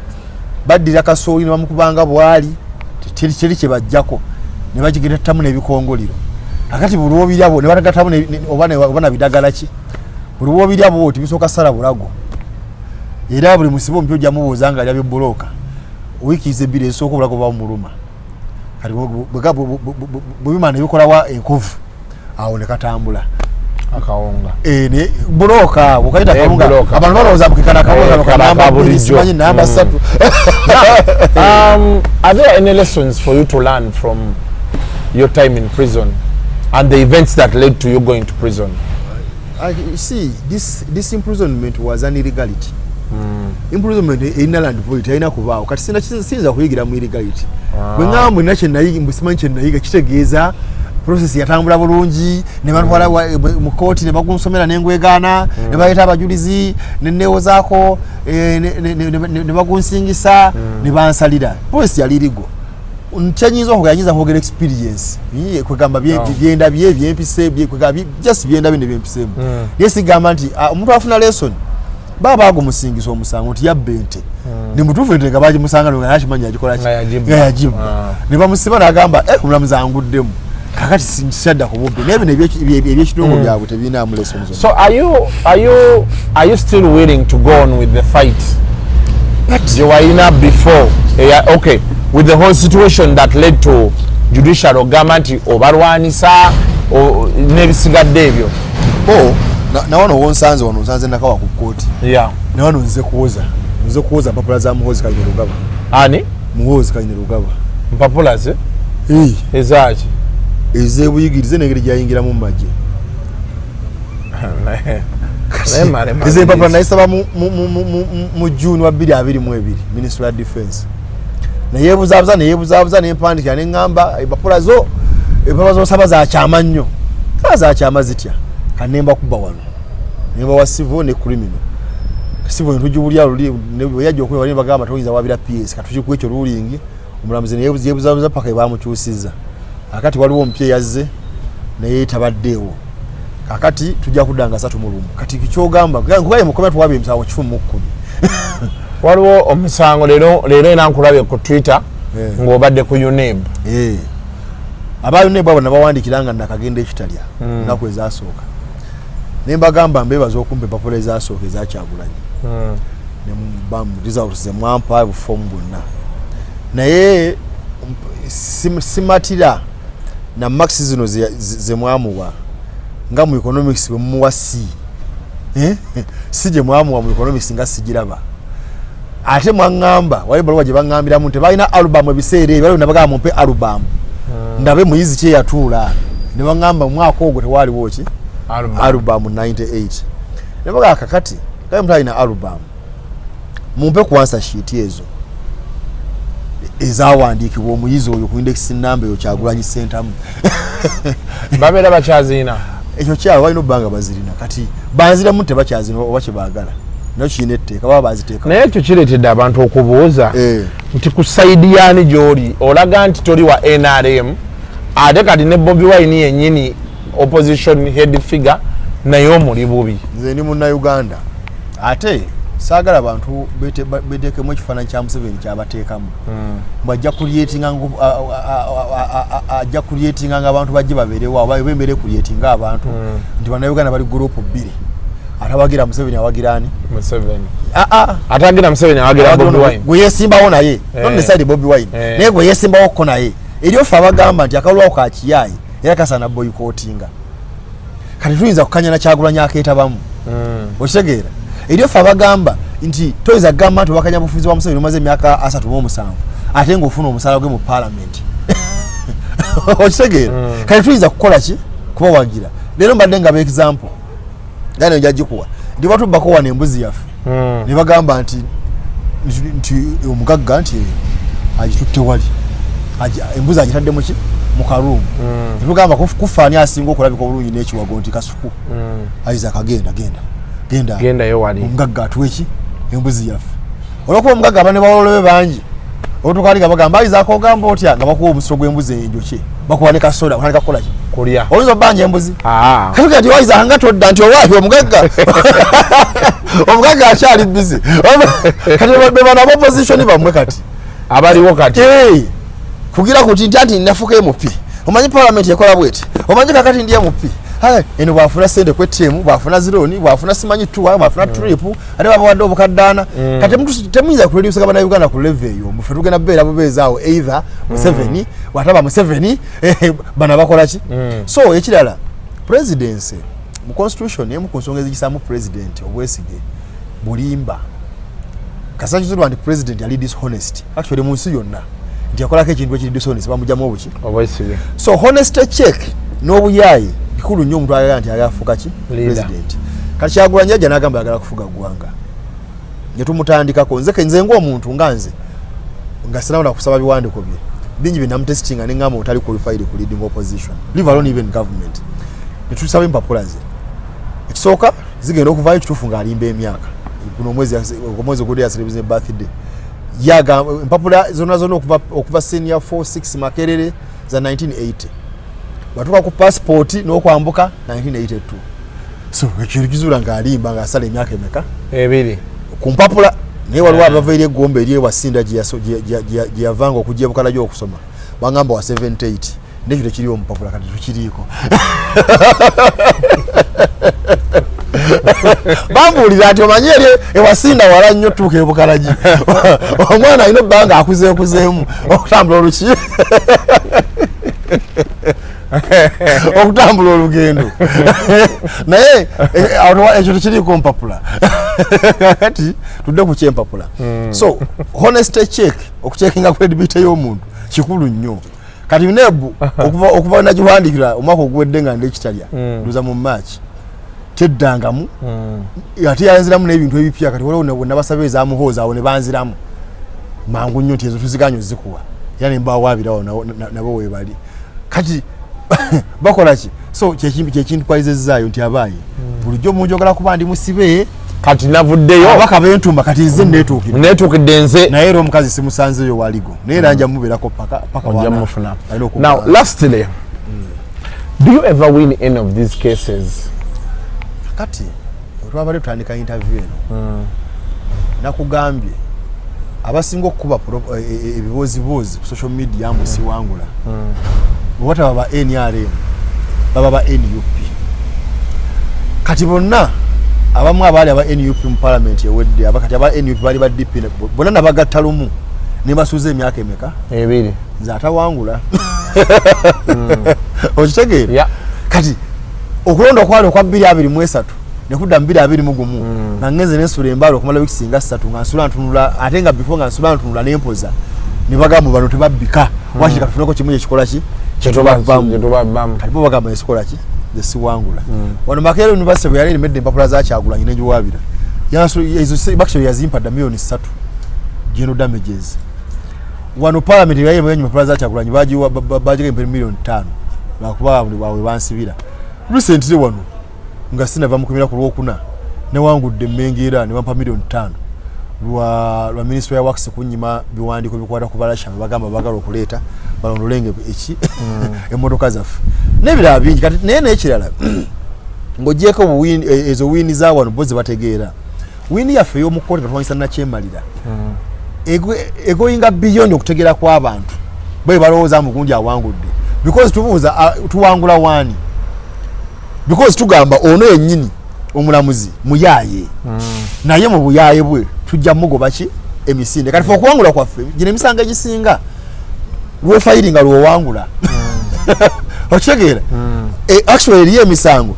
baddira kasooli ne bamukubanga bwali teri kye bajjako ne bagigenda ttamu n'ebikongoliro akati buli wobiryabo ne batagattamu oba na bidagala ki buli wobiryabo tibisooka sala bulago era buli musibe omupya ojja mubuuza nga alyabye bulooka wiiki ebbiri ezisooka obulago bwa muluma kati bwebimana nebikolawa enkovu awo ne katambula akawunga bulooka bwokayita akawunga abantu balowooza mukikana akawunga namba 2 simanyi namba 3 are there any lessons for you to learn from your time in prison and the events that led to you going to prison? You see, this imprisonment was an illegality. Imprisonment erina land void erina kubaawo kati sinza kuyigira mu illegality bwe ngamba nakye nayiga mbusimanyi kye nayiga kitegeeza process yatambula bulungi ne batwala mu kooti ne bagunsomera n'engwegaana ne bayita abajulizi neneewozaako ne bagunsingisa ne bansalira process yali irigo nchenyizo okuganyiza kwogera experience kwegamba byenda byempise kwegamba just byenda binde byempise yes gamba nti omuntu afuna lesson baba agumusingiza omusango nti yabbente ni mutufu ntenga baji musanga nga yashimanya agikola ki yajibu ne bamusiba nagamba omulamuzi anguddemu kakati sinshadda ku bubbe nebe ebyekidongo byabwe tebina mu lessons. So are you still willing to go on with the fight that you were in before? Okay, with the whole situation that led to judicial government obalwanisa nebisigadde ebyo na wano wonsanze wano nsanze nakawa ku kooti na wano nze kuwoza mpapula za muhozi Kayine Rugaba muhozi Kayine Rugaba mpapula ze ezaki ezebuyigirize n'engeri gyayingira mu majje eze mpapula nayisaba mu June wa 2022 Ministry of Defense nayebuzabuza nempandikira neŋŋamba empapula zo saba zakyama nnyo zakyama zitya kanemba kuba wano nemba wa civil ne criminal civil ntujubulya luli yajja okwewali bagamba toyinza wabira PS katukiku ekyo ruling omulamuzi neyebuzabuza paka bamukyusiza akati waliwo ompye yazze naye tabaddeewo kakati tujja kudanga 3 mu lumu kati kikyogamba kugaye mukomera tuwabe emsawo 10 waliwo omusango leero enankulabye ku Twitter ng'obadde ku UNEB aba UNEB abo nabawandikiranga nakagenda ekitalya naku ezasooka nembagamba mbebaza okumpa empapula ezasooka ezakyagulanyi results zemwampa bufomu bwonna naye simatira na max zino zemwamuwa nga mu economics bwemuwa si gye mwamuwa mu economics nga sigiraba ate mwangamba wali baluwa gye baŋŋambiramu nti balina album ebiseera ebyo bali nabagamba mumpe album ndabe muyizi kye yatuula ne baŋŋamba mwaka ogwo tewaaliwo ki album 98 ne bagaa kakati kale muntu alina album mumpe ku answer sheet ezo ezawandiikibwa omuyizi oyo ku index number eyo Kyagulanyi Centamu babeera bakyazina ekyo kyalo balina obbanga bazirina kati banziramu tebakyazina oba kyebaagala nayo kiina etteeka baba baziteeka naye ekyo kireetedde abantu okubuuza nti ku sayidi yaani gy'oli olaga nti toli wa NRM ate kati ne Bobi Wine yennyini opposition head figure naye omuli bubi nze ndi munnayuganda ate saagala abantu beteekemu ekifaananyi kya Museveni kyabateekamu bajja kulietinganga abantu bajje babeerewo aba bembere kulietinga abantu nti bannayuganda bali gurupu 2 atawagira Museveni awagira ani atawagira Museveni awagira Bobi Wine gwe yesimbawo naye none side Bobi Wine naye gwe yesimbawo ko naye eryo fa bagamba nti akalwawo ka kiyayi era kasana boycottinga kati tuyinza kukanyana Kyagulanyi akeetabamu okitegeera eryo fa bagamba nti toyinza gamba nti wakanya bufuzi wa Museveni omaze emyaka 37 ate ng'ofuna omusala gwe mu parliament okitegeera kati tuyinza kukola ki kubawagira leero mbadde nga example gane ojagikuwa ndi batubbako wana embuzi yaffe ne bagamba nti omugagga nti agitutte wali embuzi agitadde muki mu karuumu nebagamba kufaani asinga okulabika obulungi n'ekiwago nti kasuku ayiza akagenda genda yo wali omugagga atuweki embuzi yaffe olwokuba omugagga abane bawolobe bangi otukaliga bagamba ayiza akogamba otya nga bakuwa omusiro gw'embuzi enjokye bakuwa ne kasoda otandika kukola ki kulya oyinza obbanja embuzi katuka nti wayiza anga todda nti owaahi omugagga akyali bizi kati bebana opposition bamwe kati abaliwo kati kugira kuti nti ati nafuka MP omanyi parliament ekola bweti omanyi kakati ndiye MP eno bwafuna sente kwetemu bwafuna zironi bwafuna simanyi tuwa bwafuna trip ate babawadde obukaddaana kati mtu temuyinza kureduce gabana Uganda ku level eyo mufe tugenda beera bubezaawo either Museveni wataba Museveni bana bakola ki so ekirala presidency mu constitution emu ku nsonga ezigisamu president obwesige bulimba kasaki zirwa nti president yali dishonest actually mu nsi yonna nti yakolako ekintu ekiri dishonest bamujamu obuki obwesige so honesty check n'obuyayi bikulu nnyo omuntu ayagala nti ayafuka ki president kati Kyagulanyi ajja n'agamba ayagala kufuga ggwanga ne tumutandikako nze ng'omuntu nga nze nga sinabona kusaba biwandiko bye bingi bye namutesitinga ne ngamba otali qualified ku leading opposition leave alone even government ne tusaba empapula ze ekisooka zigenda okuvaayo kituufu ng'alimba emyaka guno omwezi ogudde yaserebuza birthday yaga mpapula zona okuva senior 46 Makerere za 1980 batuka ku passport n'okwambuka 1982 so ekiro kizula ng'alimba ng'asala emyaka emeka ebiri ku mpapula naye waliwo abavaire eggombe eri ewasinda gye yavanga okujja bukala gy'okusoma bangamba wa 78 nekyo tekiri omupapula kati tukiriiko bambuulira nti omanyi eri ewasinda wala nnyo tuuka ebukalagi omwana alina ebbanga akuzeekuzeemu okutambula oluki okutambula olugendo naye ekyo tekiriiko mpapula kati tudde ku kyempapula so honesty check okucekinga credibility y'omuntu kikulu nnyo kati nebu okuva nagiwandikira omwaka oguwedde nga ndekitalya luza mu March kyeddangamu ate yanziramu n'ebintu ebipya kati waliwo nabasaba ezaamuhooza awo ne banziramu mangu nnyo nti ezo tuziganyo zikuwa era ne mbawaabirawo nabo weebali kati bakola ki so kyekintu twalizezaayo nti abaayi bulijjo munjogera kuba ndi musibe kati navuddeyo abaka bentuma kati nze netuukidde nze naye era omukazi simusanzeyo waligo naye era nja mubeerako paka mufuna. Now lastly, do you ever win any of these cases? Kati otwabale tutandika interview eno nakugambye abasinga okukuba ebibozibozi ku social media mbu siwangula bwata baba NRM baba ba NUP kati bonna abamu abaali aba NUP mu parliament ewedde abakati aba NUP bali ba DP bonna nabagatta lumu ne basuuza emyaka emeka ebiri nze atawangula okitegeera kati okulonda okwali okwa 2023 ne kudda 2021 nga ngenze n'ensula embaala okumala wiki singa 3 nga nsula ntunula ate nga before nga nsula ntunula n'empoza ne bagamba bano tebabbika wakiri katunako kimu ekikola ki kyetubabbamu kati bo bagamba ekikola ki siwangula wano Makerere University bwe yali erimedde empapula za Kyagulanyi n'enjiwaabira bakisho yazimpadda millioni 3 general damages wano parliament yali emenye empapula za Kyagulanyi bagiga millioni 5 lwakuba bwe bansibira recently wano nga sinava mukumira ku lwokuna newangudde Mengira ne bampa millioni 5 lwa ministry ya works kunyima biwandiko bikwata ku balasha bagamba bagala okuleeta balondolenge eki emmotoka zaffe n'ebirala bingi kati naye n'ekirala ng'ogyeko ezo wiini za wano bozi bategeera wiini yaffe ey'omukooti nga twanyisa nakyemalira egoyinga biyoni okutegeera kw'abantu bwe balowooza mu gundi awangudde because tubuuza tuwangula wani because tugamba ono yennyini omulamuzi muyaaye naye mu buyaaye bwe tujja mugoba ki emisinde kati okuwangula kwaffe gino emisango egisinga lwefayiringa lwowangula okitegeera actually eriyo emisango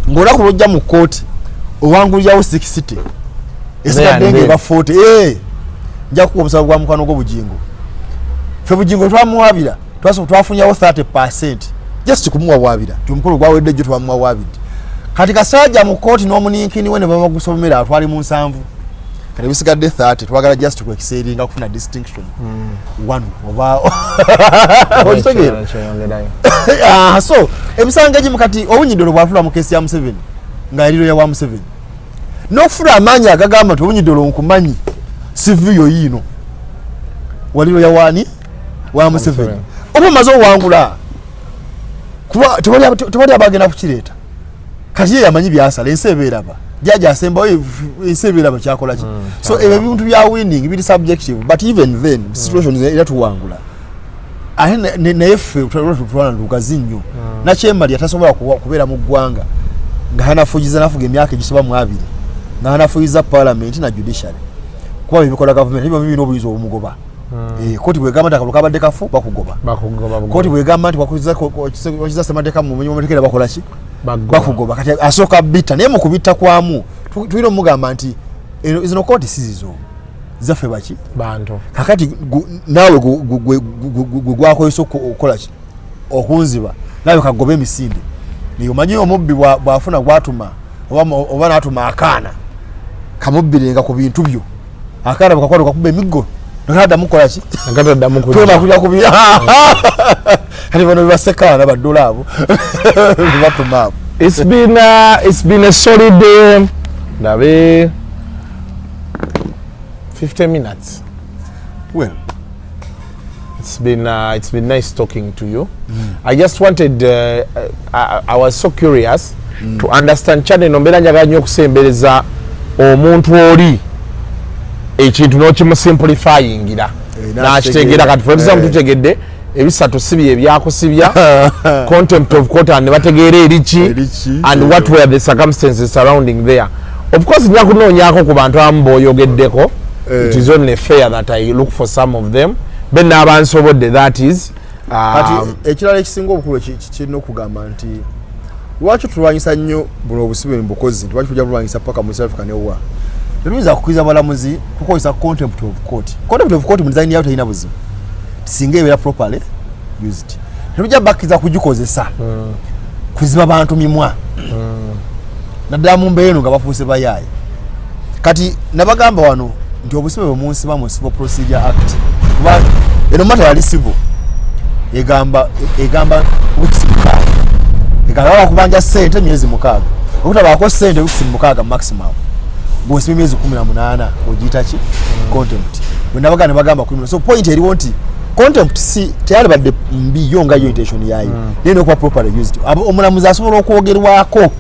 ng'olunaku lwojja mu kooti owangulirawo 60 esigadde eba 40 nja kuwa omusango gwa mukwano gw'obugingo ffe bugingo twamuwaabira twafunyawo 30% just kumuwawaabira ti omukolo gwawedde jjo twamuwawaabidde kati kasajja mu kooti n'omuninkini we ne bamagusomera atwali mu 7 kati bisigadde 30 twagala just kwekiseringa kufuna distinction one oba okitegeera so ebisango egimu kati obunyidolo bwatula mu kesi ya Museveni nga eriro ya wa Museveni n'okufuna amaanyi agagamba nti obunyidolo nkumanyi siviyo yiino waliro ya wani wa Museveni oba omaze owangula kuba tewali abagenda kukireeta kati ye yamanyi byasala ensi ebeeraba jaja asembayo ensi ebeeraba kyakola ki so ebyo ebintu bya winning biri subjective but even then situations era tuwangula ate naye ffe tutwala lugazi nnyo nakyemali atasobola kubeera mu ggwanga nga hanafugiza nafuga emyaka egisoba mu 2 nga hanafugiza parliament na judicial kuba ebikola government ebyo bino obuyizo obumugoba koti bwegamba nti akaluka abadde kafu bakugoba koti bwegamba nti wakiza semateeka mu mumenyi w'amateeka bakola ki bakugoba kati asooka bitta naye mu kubitta kwamu tulina omugamba nti zino kooti sizizo zaffe baki bantu kakati naawe gwe gwakozesa okukola ki okunziba naawe kagoba emisinde naye omanyi omubbi bw'afuna gwatuma oba n'atuma akaana kamubbirenga ku bintu byo akaana bwekakwata kakuba emiggo nakaddamu kukola ki twemakulira kubi kati bano bebasekaana nabaddula abo bebatuma abo it's been a solid ndabe 50 minutes Well, it's been nice talking to you. I just wanted I was so curious to understand channel nombera njagala nnyo okusembereza omuntu oli ekintu n'okimusimplifyingira n'akitegeera kati for example tutegedde ebisatu sibi ebyakusibya contempt of court and bategeera eriki and what were the circumstances surrounding there. Of course nja kunoonyaako ku bantu abamu b'oyogeddeko. It is only fair that I look for some of them. Ben n'abansobodde that is kati ekirala ekisinga obukulu kirina okugamba nti lwaki tulwanyisa nnyo buno obusibe mbukozi lwaki tujja bulwanyisa paka mu South Africa ne wa tetuyinza kukiriza balamuzi kukozesa contempt of court mu design yayo terina buzibu singa ebeera properly used tetujja bakkiza kugikozesa kuziba bantu mimwa naddala mu mbeera eno nga bafuuse bayaaye kati nabagamba wano nti obusibe bwe munsi ba mu Civil Procedure Act kuba eno mata yali civil egamba wikisi mukaaga egamba bakubanja ssente myezi mukaaga obutabaako ssente wikisi mukaaga maximum bw'osiba emyezi 18 ogiyita ki contempt bwe nabaga ne bagamba criminal. So point eriwo nti contempt si teyalibadde mbi yo nga yo intention yayo naye n'okuba properly used. Omulamuzi asobola okwogerwako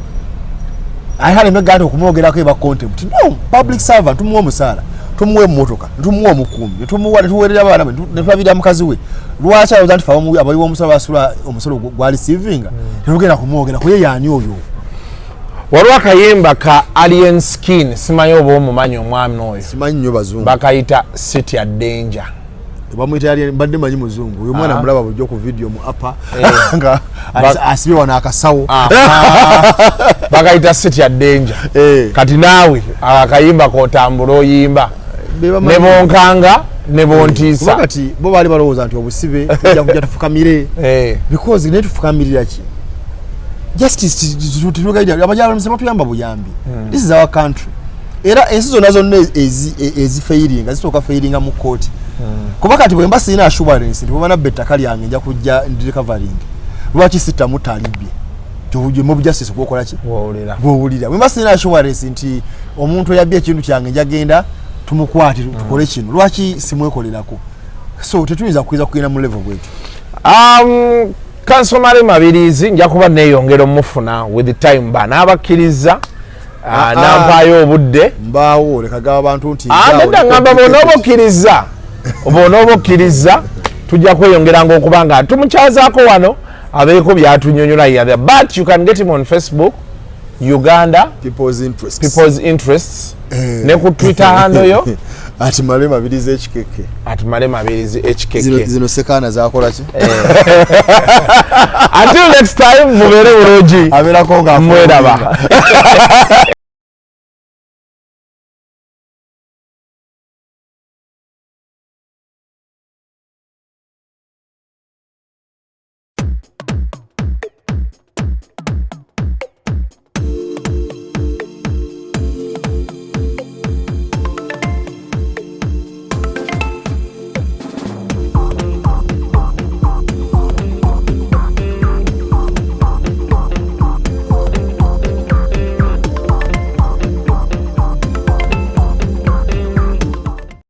ayihale meganda okumwogerako eba contempt. No, public servant tumuwa omusaala tumuwe mmotoka tumuwe omukuumi tumuwa tuwerera abaana ne tulabira mukazi we lwaki abaza nti famu abayiwa omusolo basula omusolo gwa receivinga tetugenda kumwogera kuye yaani oyo waliwo akayimba ka Alien Skin simanyi oba omumanyi omwami oyo simanyi nnyo bazungu bakayita City at Danger bamuyita Alien mbadde manyi muzungu uyo mwana mulaba bujjo ku video mu apa nga asibye wana akasawo bakayita City at Danger kati naawe akayimba kotambula oyimba ne bonkanga ne bontiisa kati bo bali balowooza nti obusibe tujja kujja tufukamire because ne tufukamirira ki justice tutugaida abajala msema tuyamba buyambi this is our country era ensi zonna zonna ezi failing azitoka failinga mu court kuba kati bwe mbasi ina assurance nti bwana bettaka lyange nja kujja ndi recovering lwaki sita mutalibye tuje mu justice kukola ki bwowulira bwe mbasi ina assurance nti omuntu yabye ekintu kyange njagenda tumukwati tukole kino lwaki simwekolerako so tetuyinza kuiza kugenda mu level bwetu Council Male Mabirizi nja kuba neeyongera omufuna with the time bana abakkiriza nampaayo obudde mbaawo leka gaba abantu nti nedda ngamba bona obokkiriza tujja kweyongeranga okuba nga tumukyazaako wano abeeko byatunyonyola yathe but you can get him on Facebook Uganda people's interests ne ku Twitter handle yo ati Male Mabirizi ekikeke zino sekana zakola ki until next time mubere uroji aberako nga mweraba